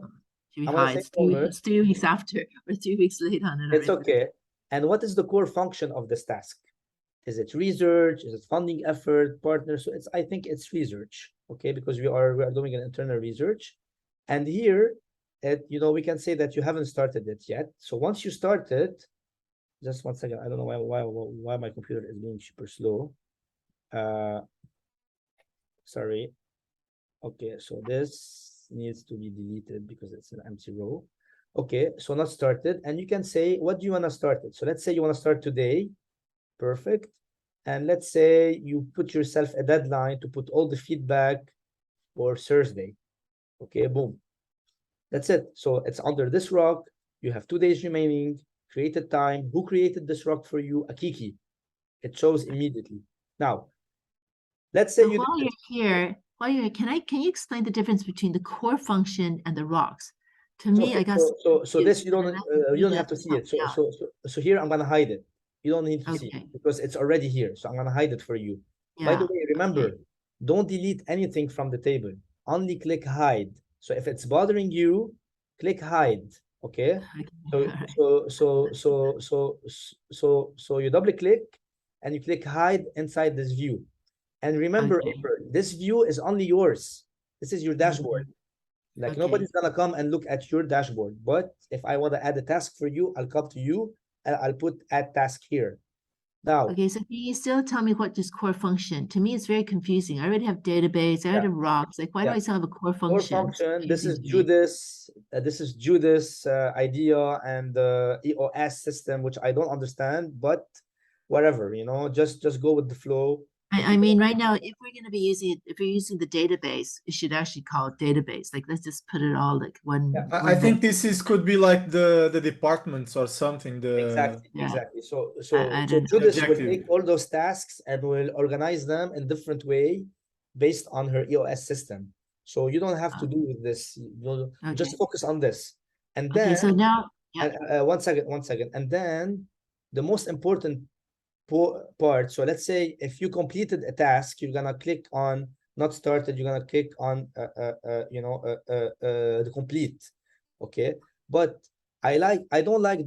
Should be I'm gonna high. say It's 3 normal. it's 3 weeks after or 3 weeks late on it It's already. okay. And what is the core function of this task? Is it research? Is it funding effort, partner? So it's, I think it's research, okay? Because we are doing an internal research. And here, you know, we can say that you haven't started it yet. So once you start it, just one second. I don't know why my computer is being super slow. Sorry. Okay, so this needs to be deleted because it's an empty row. Okay, so not started. And you can say, what do you want to start it? So let's say you want to start today. Perfect. And let's say you put yourself a deadline to put all the feedback for Thursday. Okay, boom. That's it. So it's under this rock. You have 2 days remaining. Created time. Who created this rock for you? Akiki. It shows immediately. Now, let's say So you while you're here, can you explain the difference between the core function and the rocks? To me, I got so this you confused, don't have to see it. So here I'm gonna hide it. You don't need to see it because it's already here. So I'm gonna hide it for you. By the way, remember, don't delete anything from the table. Only click hide. So if it's bothering you, click hide. Okay. So you double click and you click hide inside this view. And remember, April, this view is only yours. This is your dashboard. Like nobody's gonna come and look at your dashboard. But if I want to add a task for you, I'll come to you and I'll put add task here. Now, okay, so can you still tell me what this core function? To me, it's very confusing. I already have database, I already have rocks. Like, why do I still have a core function? Core function. This is Judas idea and the EOS system, which I don't understand, but whatever, you know, just go with the flow. I mean, right now, if we're gonna be using it, if we're using the database, it should actually call it database. Like, let's just put it all like one. Yeah, I one think thing. this could be like the departments or something. Exactly, Yeah. exactly. So I don't know. Judith will Objective. take all those tasks and will organize them in different way based on her EOS system. So you don't have to do with this. You just Okay. focus on this. And Okay, then, so now, yeah, 1 second. And then the most important part. So let's say if you completed a task, you're gonna click on not started. You're gonna click on the complete. Okay, but I don't like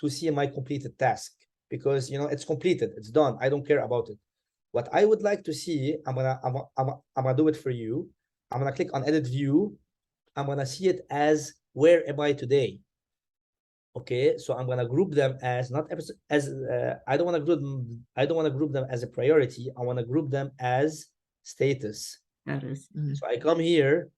to see my completed task because it's completed, it's done. I don't care about it. What I would like to see, I'm gonna do it for you. I'm gonna click on edit view. I'm gonna see it as where am I today. Okay, so I'm gonna group them as not as I don't want to group them as a priority. I want to group them as status. that is. So I come here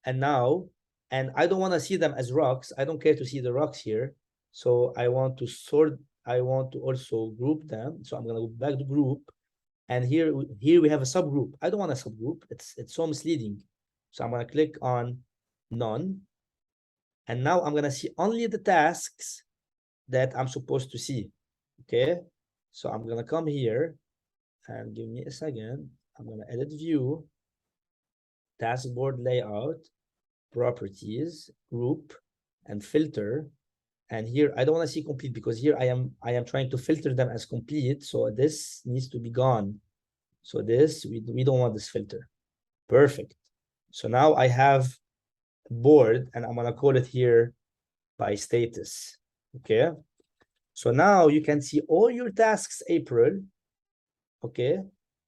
and now, and I don't want to see them as rocks. I don't care to see the rocks here. So I want to sort, I want to also group them. So I'm gonna go back to group, and here we have a subgroup. I don't want a subgroup. It's so misleading. So I'm gonna click on none. And now I'm gonna see only the tasks that I'm supposed to see. Okay, so I'm gonna come here and give me a second. I'm gonna edit view, dashboard layout, properties, group, and filter. And here I don't want to see complete because here I am trying to filter them as complete. So this needs to be gone. So this we don't want this filter. Perfect. So now I have board and I'm gonna call it here by status. Okay, so now you can see all your tasks, April. Okay,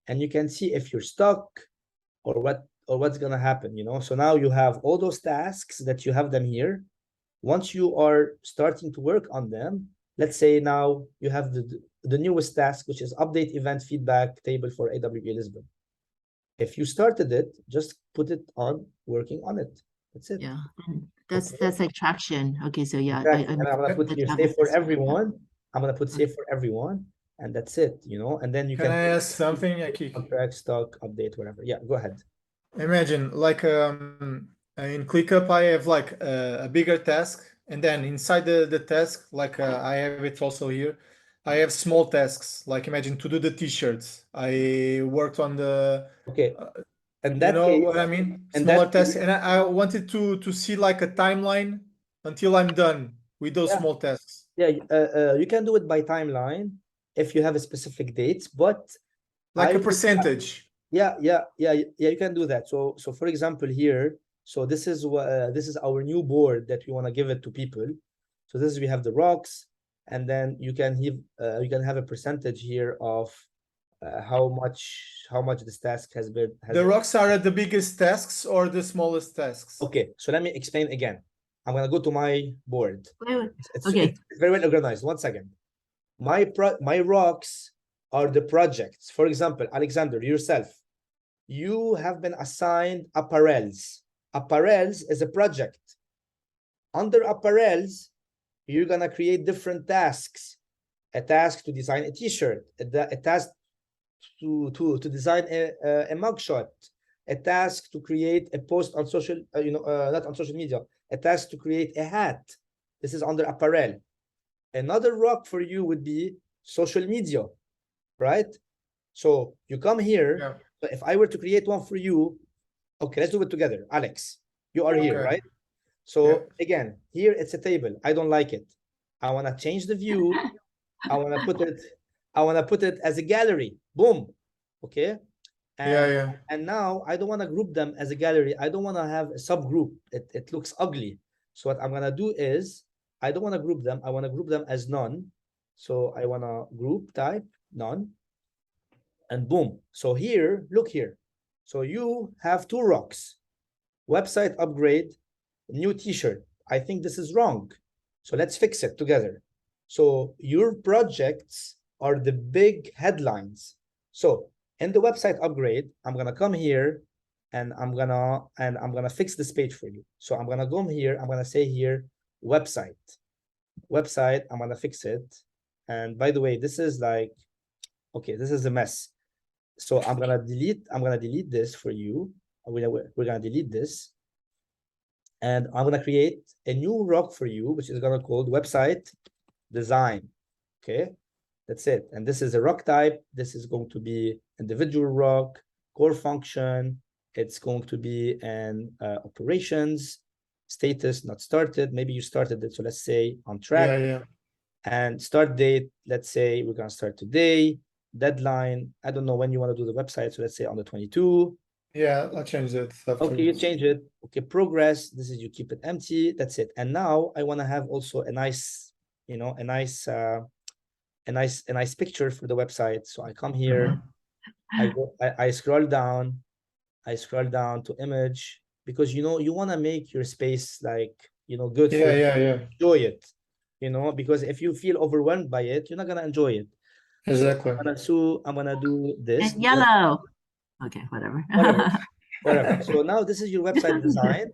and you can see if you're stuck or what's gonna happen, so now you have all those tasks that you have them here. Once you are starting to work on them, let's say now you have the newest task, which is update event feedback table for AWE Lisbon. If you started it, just put it on working on it. That's it. Yeah, and that's Okay. like traction. Okay, so yeah, Exactly. And I'm gonna put the here travel save for system, yeah. everyone. I'm gonna put Okay. save for everyone, and that's it. And then you Can can I ask something, Akik? contract, stock, update, whatever. Yeah, go ahead. Imagine like in ClickUp, I have like a bigger task, and then inside the task, like I have it also here, I have small tasks. Like imagine to do the t-shirts. I worked on the Okay. And you that know case, what I mean? in Smaller that tasks, case, and I wanted to see like a timeline until I'm done with those Yeah. small tasks. yeah, you can do it by timeline if you have a specific dates, but Like I a would- percentage. Yeah, you can do that. So for example here, so this is our new board that we want to give it to people. So this is we have the rocks, and then you can have a percentage here of how much this task has been. The rocks are the biggest tasks or the smallest tasks? Okay, so let me explain again. I'm gonna go to my board. Wait, Okay. It's very well organized. 1 second. My rocks are the projects. For example, Alexander, yourself, you have been assigned apparels. Apparels is a project. Under apparels, you're gonna create different tasks. A task to design a t-shirt, a task to design a mugshot, a task to create a post on social, not on social media, a task to create a hat. This is under apparel. Another rock for you would be social media, right? So you come here. Yeah. So if I were to create one for you, okay, let's do it together. Alex, you are here, Okay. right? So Yeah. again, here it's a table. I don't like it. I want to change the view. I want to put it as a gallery. Boom. Okay. And, and now I don't want to group them as a gallery. I don't want to have a subgroup. It looks ugly. So what I'm gonna do is I don't want to group them. I want to group them as none. So I want to group type none. And boom. So here, look here. So you have 2 rocks. Website upgrade, new t-shirt. I think this is wrong. So let's fix it together. So your projects are the big headlines. So in the website upgrade, I'm gonna come here and I'm gonna fix this page for you. So I'm gonna come here, I'm gonna say here website, I'm gonna fix it. And by the way, this is like Okay, this is a mess. So I'm gonna delete this for you. We're gonna delete this. And I'm gonna create a new rock for you, which is gonna called website design. Okay, that's it. And this is a rock type. This is going to be individual rock, core function. It's going to be an operations, status not started. Maybe you started it, so let's say on track. Yeah. And start date, let's say we're gonna start today. Deadline, I don't know when you want to do the website, so let's say on the 22. Yeah, I'll change it after. Okay, you change it. Okay, progress. This is you keep it empty. That's it. And now I want to have also a nice, you know, a nice picture for the website. So I come here, I scroll down, to image, because you know you want to make your space like, you know, good for enjoy it, you know, because if you feel overwhelmed by it, you're not gonna enjoy it. Exactly. So I'm gonna do this. And yellow. Okay, whatever. Whatever. So now this is your website design.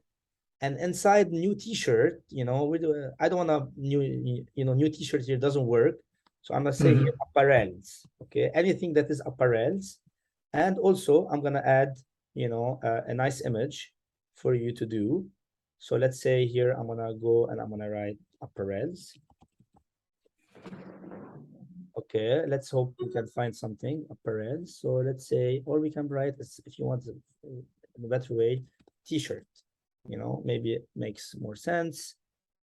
And inside new t-shirt, you know, I don't want a new t-shirt here, doesn't work. So I'm gonna say here apparels. Okay, anything that is apparels. And also I'm gonna add, you know, a nice image for you to do. So let's say here I'm gonna go and I'm gonna write apparels. Okay, let's hope we can find something apparels. So let's say, or we can write, if you want in a better way, t-shirt. You know, maybe it makes more sense.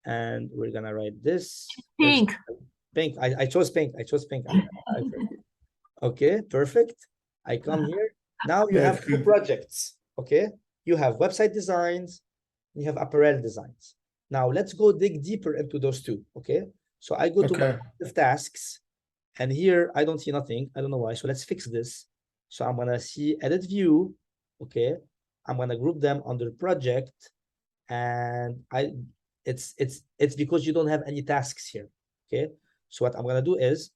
And we're gonna write this. Pink. Pink. I chose pink. Okay, perfect. I come here. Now you have two projects. Okay, you have website designs, you have apparel designs. Now let's go dig deeper into those two. Okay, so I go to tasks, and here I don't see nothing. I don't know why. So let's fix this. So I'm gonna see edit view. Okay, I'm gonna group them under project, and it's because you don't have any tasks here. Okay, so what I'm gonna do is,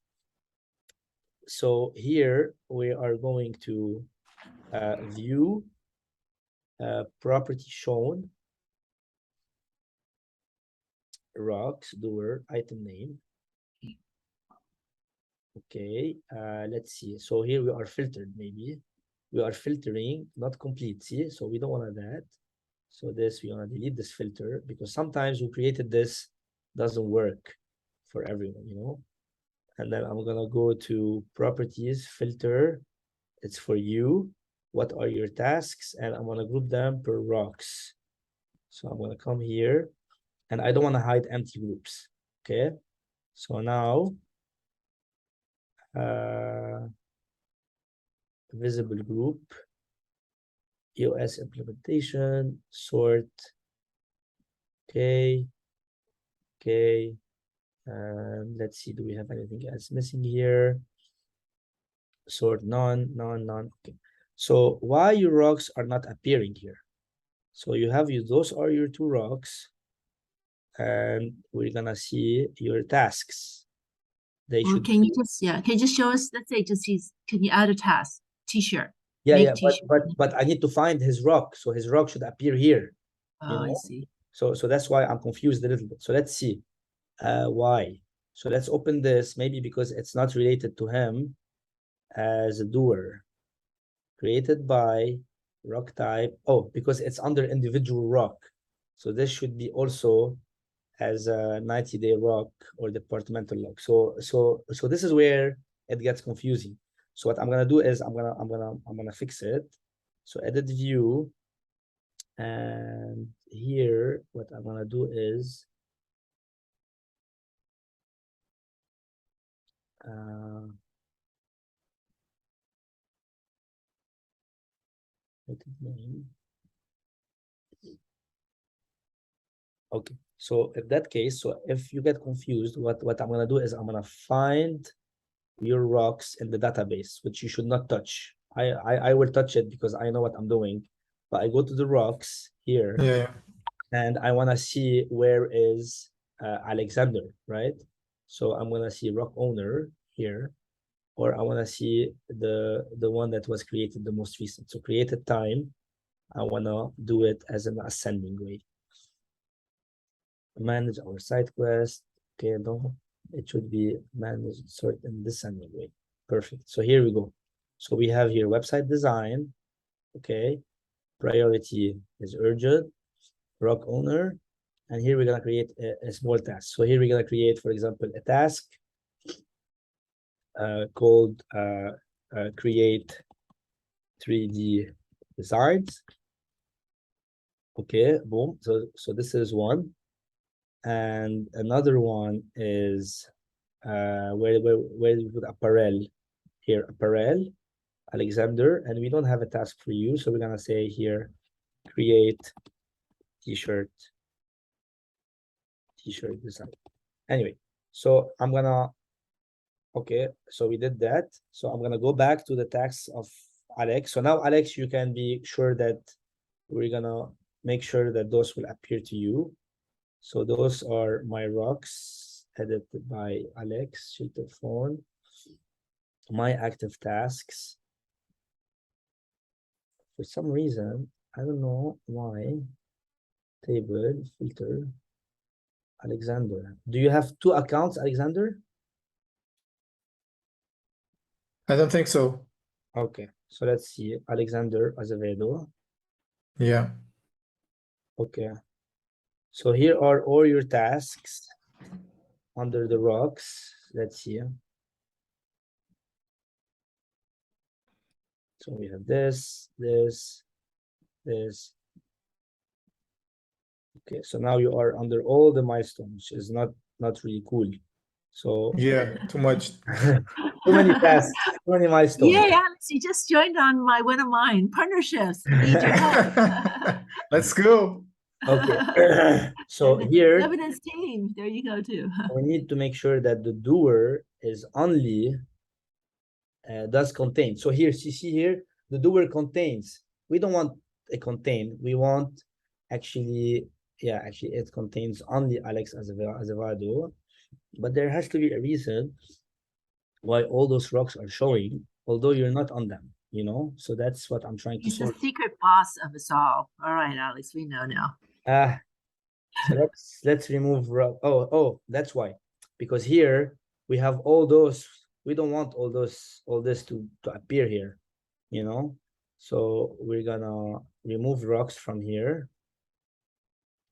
so here we are going to view property shown, rocks, doer, item name. Okay, let's see. So here we are filtered, maybe. We are filtering, not complete, see? So we don't want that. So this, we want to delete this filter, because sometimes we created this, doesn't work for everyone, you know? And then I'm gonna go to properties, filter. It's for you. What are your tasks? And I'm gonna group them per rocks. So I'm gonna come here, and I don't want to hide empty groups. Okay. So now, visible group, EOS implementation, sort. Okay. Okay. Let's see, do we have anything else missing here? Sort none. Okay. So why your rocks are not appearing here? So you have those are your two rocks, and we're gonna see your tasks. They Well, should. can you just show us? Let's say can you add a task? T-shirt. Yeah. But I need to find his rock, so his rock should appear here. Oh, I see. So that's why I'm confused a little bit. So let's see. Why? So let's open this, maybe because it's not related to him as a doer. Created by rock type. Oh, because it's under individual rock. So this should be also as a 90-day rock or departmental rock. So this is where it gets confusing. So what I'm gonna do is I'm gonna fix it. So edit view, and here what I'm gonna do is okay. So in that case, so if you get confused, what I'm gonna do is I'm gonna find your rocks in the database, which you should not touch. I will touch it because I know what I'm doing, but I go to the rocks here, and I want to see where is Alexander, right? So I'm gonna see rock owner here, or I want to see the one that was created the most recent. So created time, I want to do it as an ascending way. Manage our side quest. Okay, no, it should be managed sort in descending way. perfect. So here we go. So we have here website design. Okay. Priority is urgent, rock owner. And here we're gonna create a small task. So here we're gonna create, for example, a task called create 3D designs. Okay, boom. So this is one. And another one is where we put apparel here, apparel, Alexander, and we don't have a task for you, so we're gonna say here create t-shirt design. Anyway, so I'm gonna, okay, so we did that. So I'm gonna go back to the task of Alex. So now, Alex, you can be sure that we're gonna make sure that those will appear to you. So those are my rocks edited by Alex, filter phone, my active tasks. For some reason, I don't know why, table, filter, Alexander. Do you have two accounts, Alexander? I don't think so. Okay, so let's see, Alexander Azevedo. Yeah. Okay. So here are all your tasks under the rocks. Let's see. So we have this. Okay, so now you are under all the milestones, which is not really cool. So Yeah, too much. too many tasks, too many milestones. Yay, Alex, you just joined on one of mine, partnerships. Need your help. Let's go. Okay. So here Lebanon's team. There you go too. we need to make sure that the doer is only does contain. So here, see here, the doer contains. We don't want a contain. We want actually, yeah, actually it contains only Alex Azevedo, but there has to be a reason why all those rocks are showing, although you're not on them, you know? So that's what I'm trying to He's the sort. secret boss of us all. All right, Alex, we know now. So let's remove rock. Oh, that's why. Because here we have all those, we don't want all this to appear here, you know? So we're gonna remove rocks from here.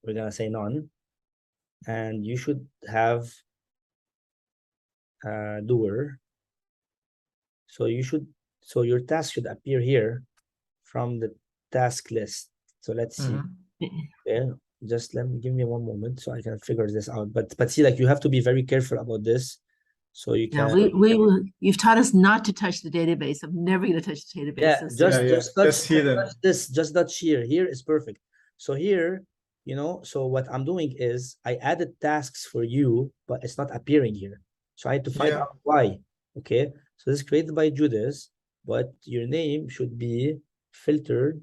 We're gonna say none. And you should have doer. So your task should appear here from the task list. So let's see. Yeah, just give me one moment so I can figure this out. But see, like, you have to be very careful about this. So you Yeah, can, we will. You've taught us not to touch the database. I'm never going to touch the database. yeah, So just touch hidden. this, just touch here. Here is perfect. So here, you know, so what I'm doing is I added tasks for you, but it's not appearing here. So I had to find out why. Okay, so this is created by Judas, but your name should be filtered,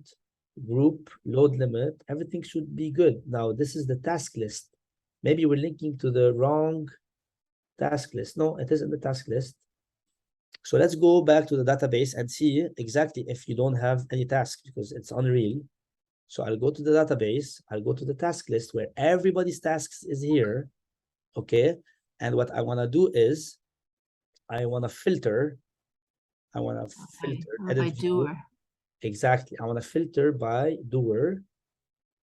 group, load limit, everything should be good. Now this is the task list. Maybe we're linking to the wrong task list. No, it is in the task list. So let's go back to the database and see exactly if you don't have any tasks, because it's unreal. So I'll go to the database, I'll go to the task list where everybody's tasks is here. Okay, and what I want to do is I want to filter. I want to filter edit by view. doer. Exactly. I want to filter by doer,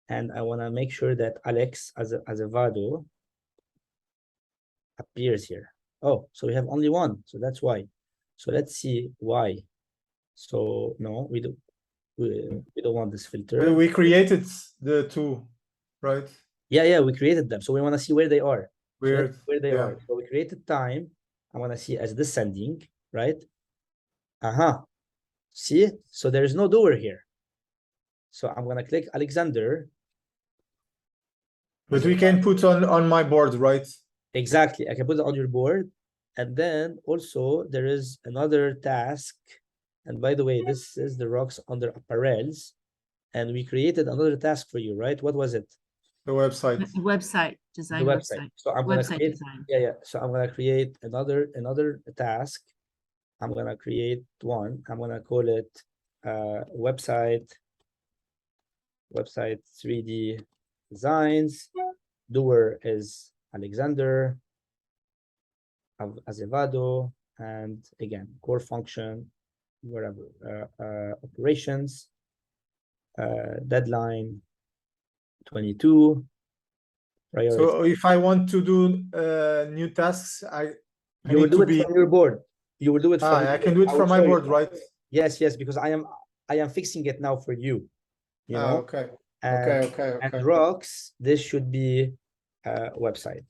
and I want to make sure that Alex Azevedo appears here. Oh, so we have only one, so that's why. So let's see why. So no, we don't want this filter. We created the two, right? Yeah, we created them, so we want to see where they are. Weird. So where they are. So we created time. I want to see as descending, right? See, so there is no doer here. So I'm gonna click Alexander. But we can put on my board, right? Exactly, I can put it on your board. And then also there is another task. And by the way, this is the rocks under apparels. And we created another task for you, right? What was it? The website. Website design. The website. So I'm gonna create, design. yeah. So I'm gonna create another task. I'm gonna create one. I'm gonna call it website 3D designs. Doer is Alexander Azevedo, and again, core function, wherever, operations, deadline 22, priority. So if I want to do new tasks, I You will need do to it be. from your board. You will do it from I can do it I will from my show you. board, right? Yes, yes, because I am fixing it now for you. You know, Okay. and, Okay. and rocks, this should be website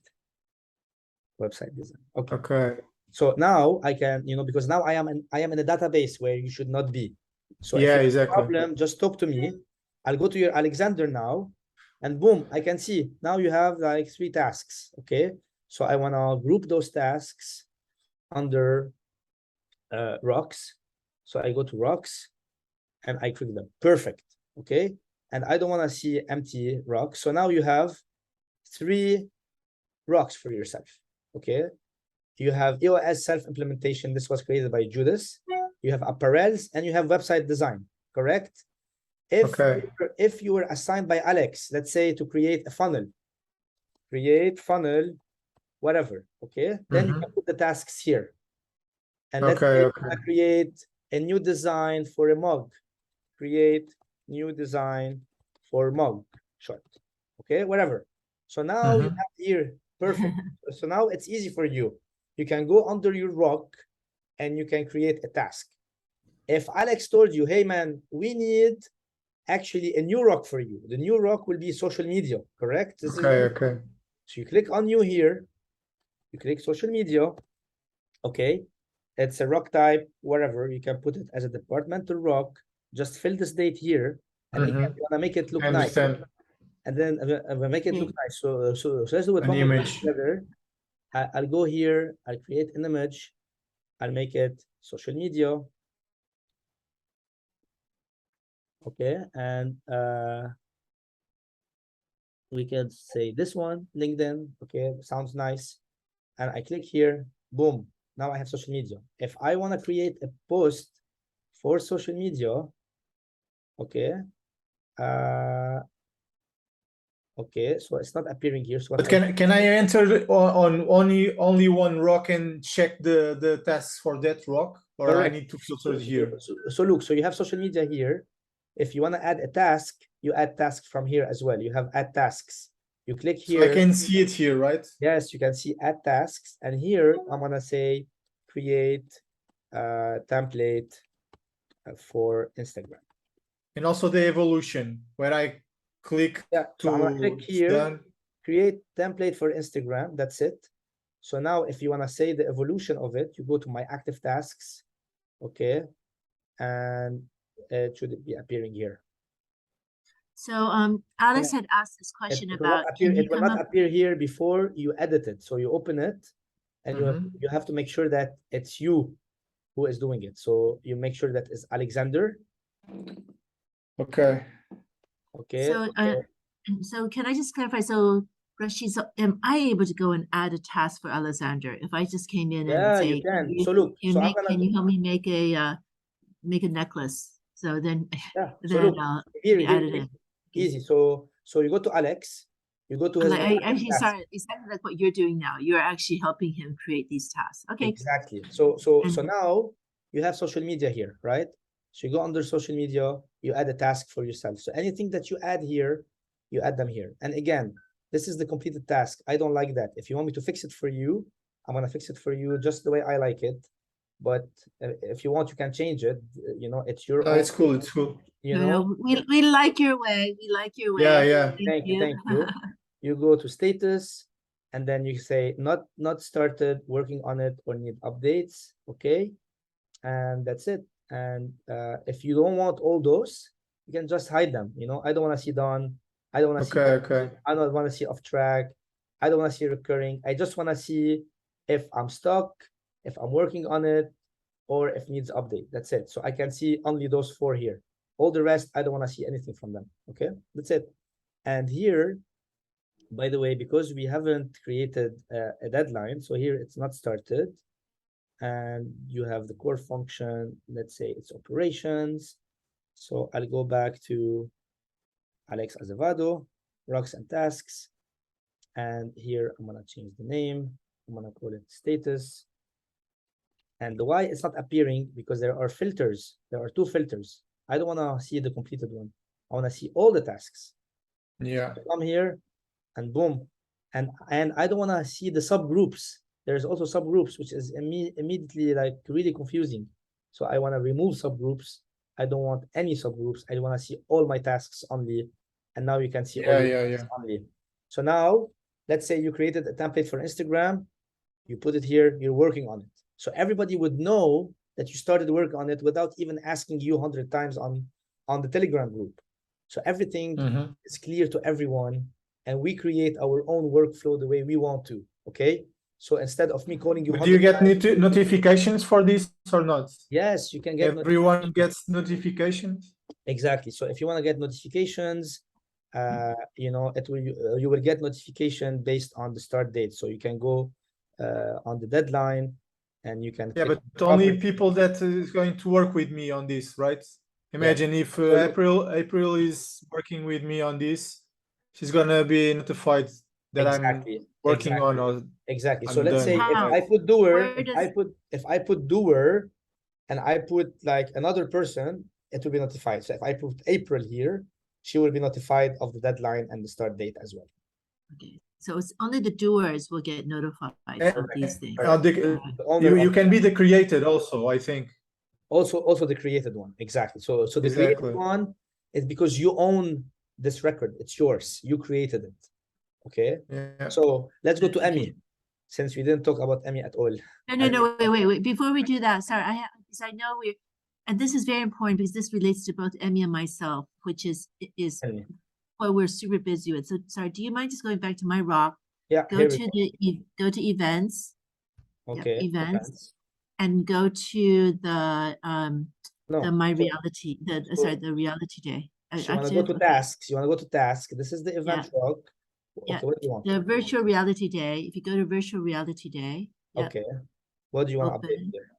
design. Okay. Okay. So now I can, because now I am in a database where you should not be. So if Yeah, you have a exactly. problem, just talk to me. I'll go to your Alexander now, and boom, I can see now you have like 3 tasks. Okay. So I want to group those tasks under rocks. So I go to rocks and I click them. Perfect. Okay. And I don't want to see empty rocks. So now you have 3 rocks for yourself. Okay. You have EOS self-implementation. This was created by Judas. You have apparels and you have website design, correct? If you were assigned by Alex, let's say to create a funnel, whatever, okay? Then you can put the tasks here. And let's say you want to create a new design for a mug. Create new design for mug short, okay? Whatever. So now you have here, perfect. So now it's easy for you. You can go under your rock and you can create a task. If Alex told you, hey man, we need actually a new rock for you. The new rock will be social media, correct? Okay. So you click on new here, you click social media, okay? It's a rock type, whatever. You can put it as a departmental rock. Just fill this date here, and again, you wanna make it look nice. And then make it look nice. So let's do it one more time together. I'll go here, I'll create an image, I'll make it social media. Okay, and we can say this one, LinkedIn. Okay, sounds nice. And I click here, boom. Now I have social media. If I want to create a post for social media, okay. Okay, so it's not appearing here. So but can I enter on only one rock and check the tasks for that rock, or correct. I need to filter it here? So look, so you have social media here. If you want to add a task, you add tasks from here as well. You have add tasks. You click here. So I can see it here, right? Yes, you can see add tasks. And here I'm gonna say create a template for Instagram. And also the evolution where I click so I'm gonna click here, done. Create template for Instagram. That's it. So now if you want to say the evolution of it, you go to my active tasks, okay, and it should be appearing here. So Alex had asked this question about it will not appear here before you edit it. So you open it and you have to make sure that it's you who is doing it. So you make sure that is Alexander. Okay. So can I just clarify? So Rashid, so am I able to go and add a task for Alexander if I just came in and say, you can. So look, can you help me make a necklace? So then I'll add it in. Easy. So you go to Alex, you go to his actually sorry, exactly like what you're doing now. You're actually helping him create these tasks. Okay. Exactly. So now you have social media here, right? So you go under social media, you add a task for yourself. So anything that you add here, you add them here. And again, this is the completed task. I don't like that. If you want me to fix it for you, I'm gonna fix it for you just the way I like it. But if you want, you can change it. It's your own. It's cool. It's cool. We like your way. We like your way. Yeah. Thank you. You go to status, and then you say not started, working on it, or need updates. Okay, and that's it. And if you don't want all those, you can just hide them. I don't want to see done. I don't want to see. Okay. I don't want to see off track. I don't want to see recurring. I just want to see if I'm stuck, if I'm working on it, or if needs update. That's it. So I can see only those 4 here. All the rest, I don't want to see anything from them. Okay, that's it. And here, by the way, because we haven't created a deadline, so here it's not started. And you have the core function, let's say it's operations. So I'll go back to Alex Azevedo, rocks and tasks. And here I'm gonna change the name. I'm gonna call it status. And why it's not appearing? Because there are filters. There are two filters. I don't want to see the completed one. I want to see all the tasks. Yeah. Come here and boom. And I don't want to see the subgroups. There's also subgroups, which is immediately like really confusing. So I want to remove subgroups. I don't want any subgroups. I want to see all my tasks only. And now you can see all the tasks only. So now, let's say you created a template for Instagram. You put it here, you're working on it. So everybody would know that you started work on it without even asking you 100 times on the Telegram group. So everything is clear to everyone, and we create our own workflow the way we want to, okay? So instead of me calling you, do you get notifications for this or not? Yes, you can get. Everyone gets notifications. Exactly. So if you want to get notifications, you know, it will you will get notification based on the start date. So you can go on the deadline, and you can. Yeah, but only people that is going to work with me on this, right? Imagine if April is working with me on this, she's gonna be notified that I'm working on or exactly. So let's say if I put doer, if I put doer, and I put like another person, it will be notified. So if I put April here, she will be notified of the deadline and the start date as well. Okay, so it's only the doers will get notified of these things. You can be the created also, I think. Also the created one, exactly. So the created one is because you own this record. It's yours. You created it. Okay. Yeah. So let's go to Emmy, since we didn't talk about Emmy at all. No, wait. Before we do that, sorry, I know and this is very important because this relates to both Emmy and myself, which is what we're super busy with. So sorry, do you mind just going back to my rock? Yeah. Go to events. Okay. Yep, events. And go to the my reality, the reality day. You want to go to tasks. You want to go to task. This is the event log. Okay, what do you want? The virtual reality day. If you go to virtual reality day. Okay. What do you want to update here?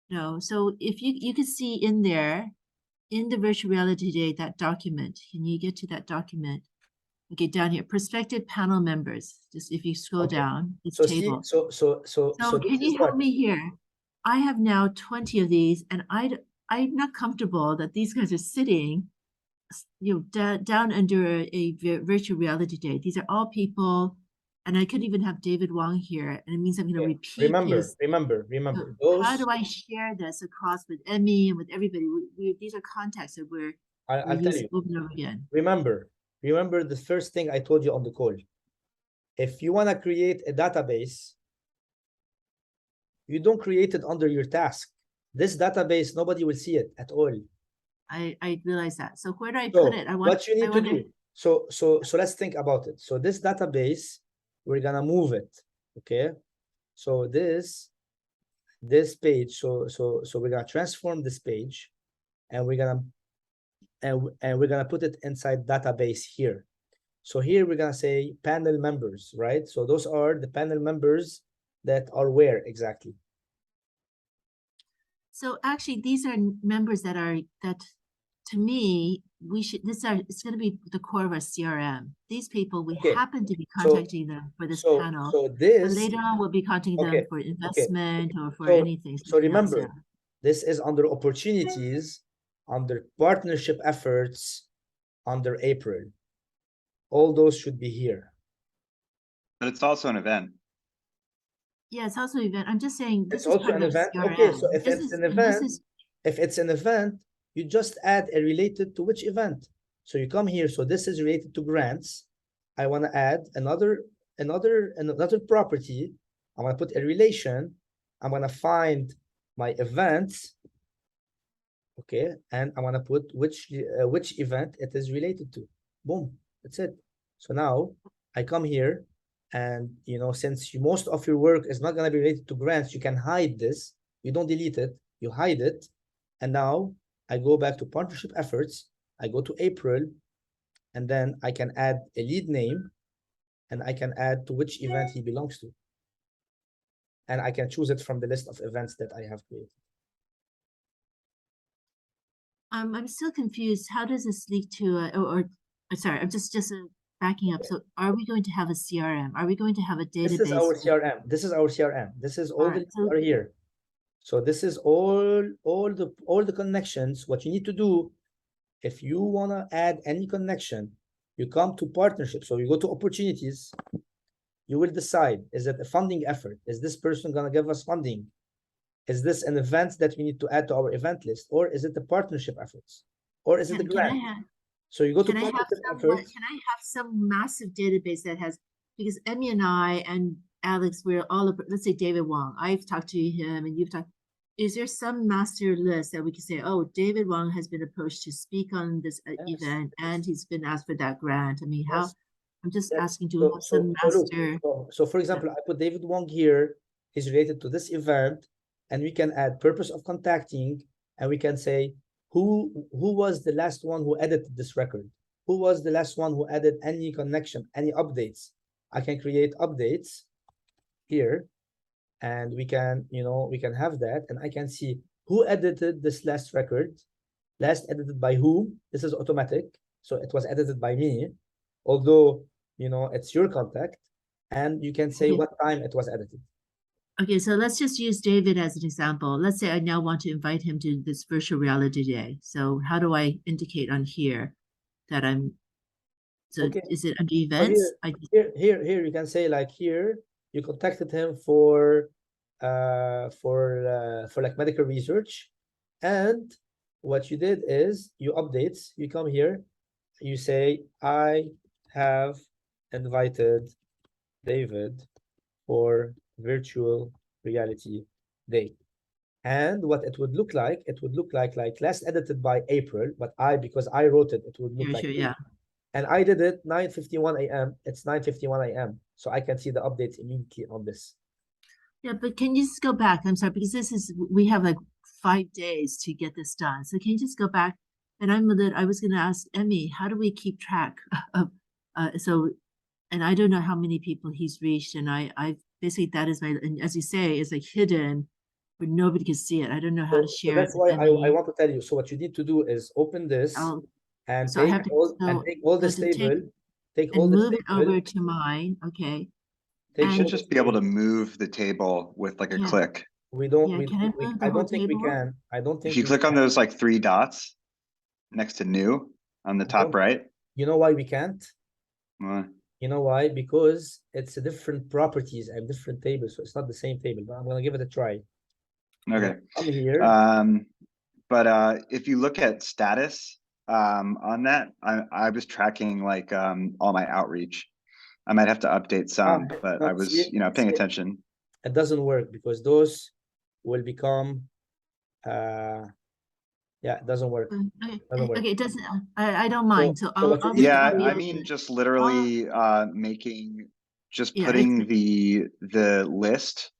No, so if you can see in there, in the virtual reality day, that document. Can you get to that document? Okay, down here, prospective panel members. Just if you scroll down, this table. So can you help me here? I have now 20 of these, and I'm not comfortable that these guys are sitting, you know, down under a virtual reality day. These are all people, and I could even have David Wong here, and it means I'm going to repeat. Remember. So how do I share this across with Emmy and with everybody? These are contacts that we're using over and over again. Remember the first thing I told you on the call. If you want to create a database, you don't create it under your task. This database, nobody will see it at all. I realize that. So where do I put it? What you need to do. So let's think about it. So this database, we're gonna move it. Okay. So this page. So we're gonna transform this page, and we're gonna put it inside database here. So here we're gonna say panel members, right? So those are the panel members that are where exactly? So actually, these are members that to me, it's going to be the core of our CRM. These people, we happen to be contacting them for this panel. So this, later on, we'll be contacting them for investment or for anything. So remember, this is under opportunities, under partnership efforts, under April. All those should be here. But it's also an event. Yeah, it's also an event. I'm just saying this is also an event. Okay, so if it's an event, you just add a related to which event. So you come here. So this is related to grants. I want to add another property. I want to put a relation. I'm going to find my events. Okay, and I want to put which event it is related to. Boom, that's it. So now I come here. And, you know, since most of your work is not going to be related to grants, you can hide this. You don't delete it. You hide it. And now I go back to partnership efforts. I go to April. And then I can add a lead name. And I can add to which event he belongs to. And I can choose it from the list of events that I have created. I'm still confused. How does this lead to sorry, I'm just backing up. So are we going to have a CRM? Are we going to have a database? This is our CRM. This is our CRM. This is all the are here. So this is all the connections. What you need to do, if you want to add any connection, you come to partnership. So you go to opportunities. You will decide, is it a funding effort? Is this person going to give us funding? Is this an event that we need to add to our event list? Or is it a partnership efforts? Or is it a grant? So you go to partnership efforts. Can I have some massive database that has, because Emmy and I and Alex, we're all, let's say David Wong, I've talked to him and you've talked, is there some master list that we can say, oh, David Wong has been approached to speak on this event and he's been asked for that grant? I mean, how, I'm just asking to have some master. So for example, I put David Wong here, he's related to this event, and we can add purpose of contacting, and we can say, who was the last one who edited this record? Who was the last one who added any connection, any updates? I can create updates here, and we can, we can have that, and I can see who edited this last record, last edited by whom. This is automatic, so it was edited by me, although, it's your contact, and you can say what time it was edited. Okay, so let's just use David as an example. Let's say I now want to invite him to this virtual reality day. So how do I indicate on here that I'm, so Okay. is it under events? So here you can say, like, here you contacted him for like medical research, and what you did is you updates, you come here, you say, I have invited David for virtual reality day. And what it would look like, like last edited by April, but because I wrote it, it would look like, yeah. And I did it 9:51 a.m. It's 9:51 a.m. So I can see the updates immediately on this. Yeah, but can you just go back? I'm sorry, because we have like 5 days to get this done. So can you just go back? And I was going to ask Emmy, how do we keep track of, and I don't know how many people he's reached. And I basically, that is and as you say, it's like hidden where nobody can see it. I don't know how to share that's why I want to tell you. So what you need to do is open this and take all this table, move it over to mine. Okay. You should just be able to move the table with like a click. I don't think we can. I don't think if you click on those like 3 dots next to new on the top right. You know why we can't? Why? You know why? Because it's a different properties and different tables, so it's not the same table. But I'm gonna give it a try. Okay. Come here. But if you look at status on that, I was tracking like all my outreach. I might have to update some, but I was, paying attention. It doesn't work because those will become, it doesn't work. Okay, it doesn't. I don't mind. So I'll I mean, just literally putting the list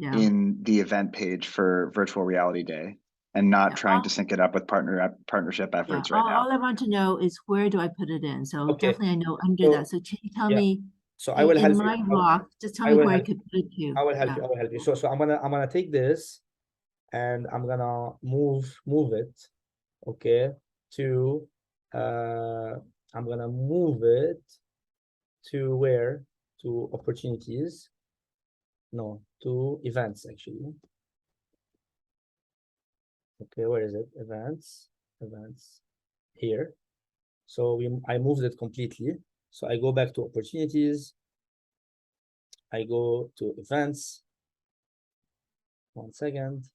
in the event page for virtual reality day, and not trying to sync it up with partnership efforts right now. All I want to know is where do I put it in? So definitely I know under that. So can you tell me? So I will help you. In my walk, just tell me where I could put it to. I will help you. I will help you. So I'm gonna take this, and I'm gonna move it. Okay, to I'm gonna move it to where? To opportunities. No, to events actually. Okay, where is it? Events here. So I moved it completely. So I go back to opportunities. I go to events. 1 second.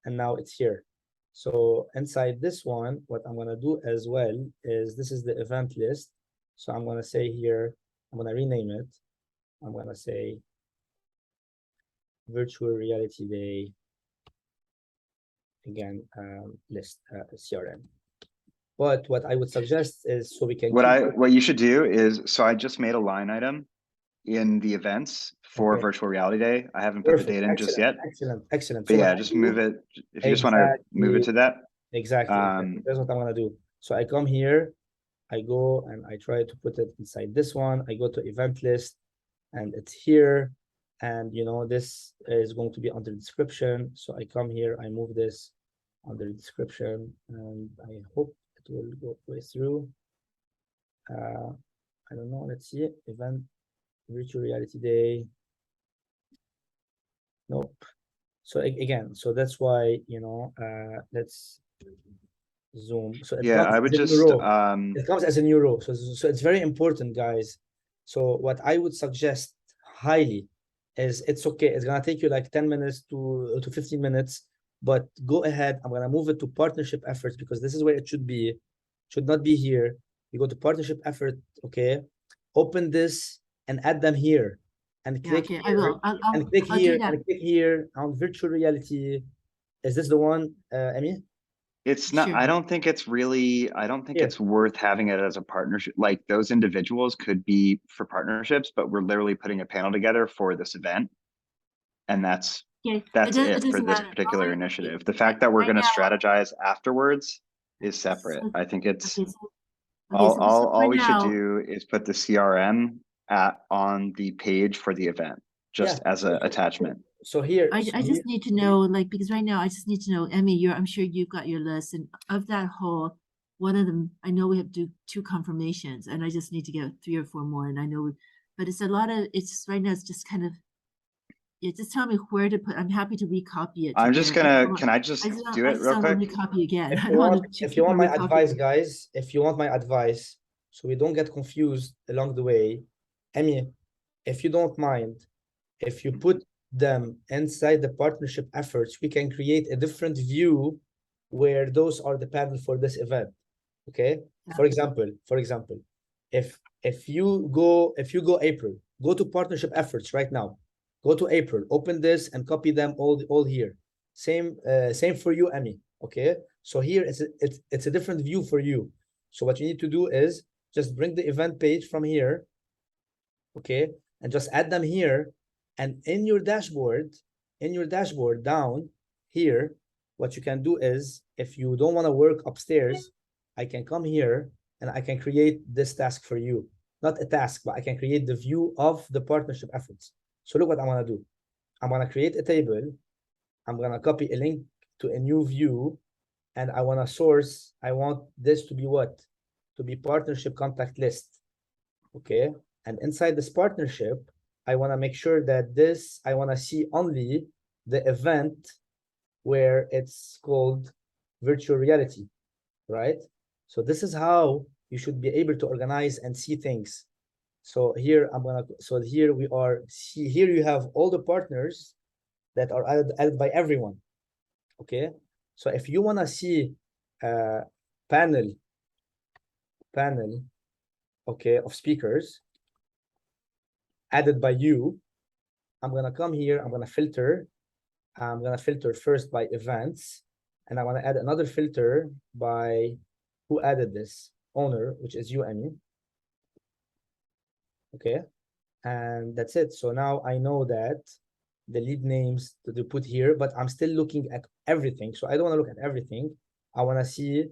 And now it's here. So inside this one, what I'm gonna do as well is, this is the event list. So I'm gonna say here, I'm gonna rename it. I'm gonna say virtual reality day, again, list, CRM. But what I would suggest is, so we can what you should do is, so I just made a line item in the events for virtual reality day. I haven't put the date in just yet. Excellent. But yeah, just move it. If you just want to move it to that. Exactly. That's what I'm gonna do. So I come here, I go and I try to put it inside this one. I go to event list, and it's here. And this is going to be under description. So I come here, I move this under description, and I hope it will go through. I don't know. Let's see. Event virtual reality day. Nope. So again, so that's why, you know, let's zoom. So it Yeah, comes I would as a new just, row. It comes as a new row. So it's very important, guys. So what I would suggest highly is, it's okay. It's gonna take you like 10 minutes to 15 minutes, but go ahead. I'm gonna move it to partnership efforts because this is where it should be. Should not be here. You go to partnership effort, okay? Open this and add them here. And Yeah, click okay, here, I will. and click I'll do here, that. and click here on virtual reality. Is this the one, Emmy? it's not, Sure. I don't think it's really, I don't think Here. it's worth having it as a partnership. Like those individuals could be for partnerships, but we're literally putting a panel together for this event. And that's Okay, it it for doesn't this matter. particular Alright, initiative. okay. The fact that we're Right going to now- strategize afterwards is separate. So- I think it's Okay, so all for we should now- do is put the CRM on the page for the event, just as an attachment. So here, I just need to know, like, because right now I just need to know, Emmy, I'm sure you've got your list, and of that whole, one of them, I know we have to do 2 confirmations, and I just need to get 3 or 4 more, and I know, but it's a lot of, it's just, right now, it's just kind of, yeah, just tell me where to put, I'm happy to recopy it. I'm just gonna, can I just do it real quick? Recopy again. if I you don't want want, to if you want my recopy. advice, guys, if you want my advice, so we don't get confused along the way, Emmy, if you don't mind, if you put them inside the partnership efforts, we can create a different view where those are the panel for this event. Okay. Yeah. For example, if you go April, go to partnership efforts right now. Go to April, open this and copy them all here. Same for you, Emmy. Okay. So here it's a different view for you. So what you need to do is just bring the event page from here. Okay, and just add them here. And in your dashboard down here, what you can do is, if you don't want to work upstairs, I can come here and I can create this task for you. Not a task, but I can create the view of the partnership efforts. So look what I'm gonna do. I'm gonna create a table. I'm gonna copy a link to a new view, and I want this to be what? To be partnership contact list. Okay. And inside this partnership, I want to make sure that I want to see only the event where it's called virtual reality, right? So this is how you should be able to organize and see things. So here here we are, here you have all the partners that are added by everyone. Okay. So if you want to see panel, okay, of speakers added by you, I'm gonna come here, I'm gonna filter first by events, and I want to add another filter by who added this, owner, which is you, Emmy. Okay, and that's it. So now I know that the lead names to put here, but I'm still looking at everything. So I don't want to look at everything. I want to see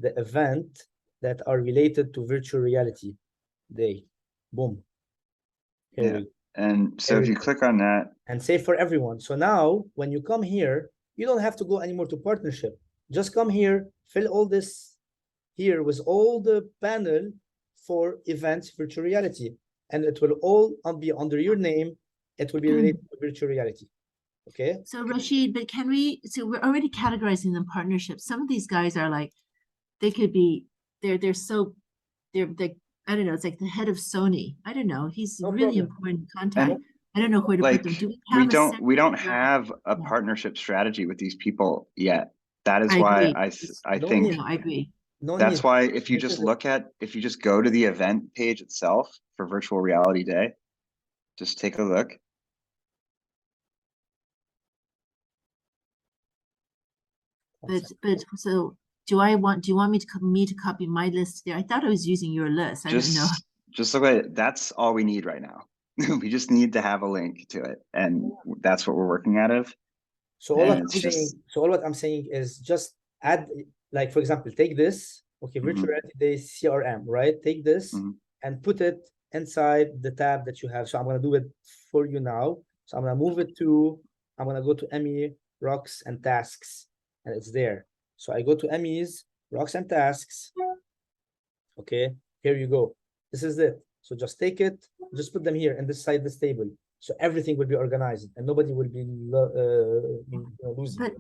the event that are related to virtual reality day. Boom. Here we go. And so if you click on that, and save for everyone. So now when you come here, you don't have to go anymore to partnership. Just come here, fill all this here with all the panel for events virtual reality, and it will all be under your name. It will be related to virtual reality. Okay. So Rashid, but so we're already categorizing them partnerships. Some of these guys are like, they could be, they're I don't know, it's like the head of Sony. I don't know. He's No really problem. important contact. I don't know where to put them. Do we don't separate- have a Yeah. partnership strategy with these people yet. That is I why agree. I No think need. No, I agree. No that's need. why if you This just is if you just go to the event page itself for virtual reality day, just take a look. But so do you want me to copy my list there? I thought I was using your list. I don't know. Just look at it. That's all we need right now. We just need to have a link to it, and that's what we're working out of. So all And what I'm saying is just add, like, for example, take this, okay, virtual reality day CRM, right? Take this and put it inside the tab that you have. So I'm gonna do it for you now. So I'm gonna move it to, I'm gonna go to Emmy, Rocks, and Tasks, and it's there. So I go to Emmy's, Rocks, and Tasks. Okay, here you go. This is it. So just take it, just put them here and this table. So everything will be organized and nobody will be losing.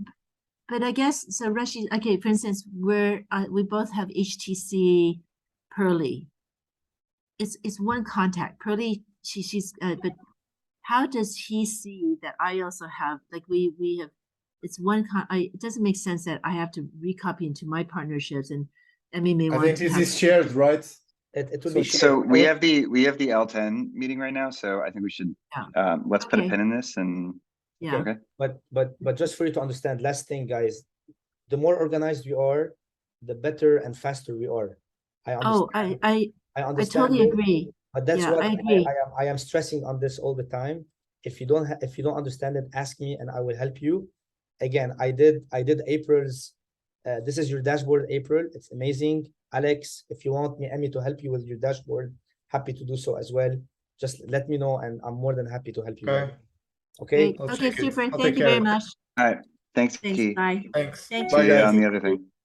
But I guess, so Rashid, okay, for instance, we both have HTC Pearly. It's one contact. Pearly, she's but how does he see that I also have, like we have, it's one it doesn't make sense that I have to recopy into my partnerships, and Emmy may I want think to this have. is shared, right? It will So- be shared. So we have the L10 meeting right now, so I think we should, let's put a Okay. pin in this and, Yeah, okay. But just for you to understand, last thing, guys, the more organized we are, the better and faster we are. I oh, understand. I understand totally it, agree. but that's Yeah, what I agree. I am stressing on this all the time. If you don't understand it, ask me and I will help you. Again, I did April's. This is your dashboard, April. It's amazing. Alex, if you want me, Emmy, to help you with your dashboard, happy to do so as well. Just let me know, and I'm more than happy to help you. Okay. Okay. Great. I'll Okay, check it. super. I'll Thank take you very care. much. All right, thanks, Thanks, Key. bye. Thanks. Thank See Bye, you. you guys. on the other thing.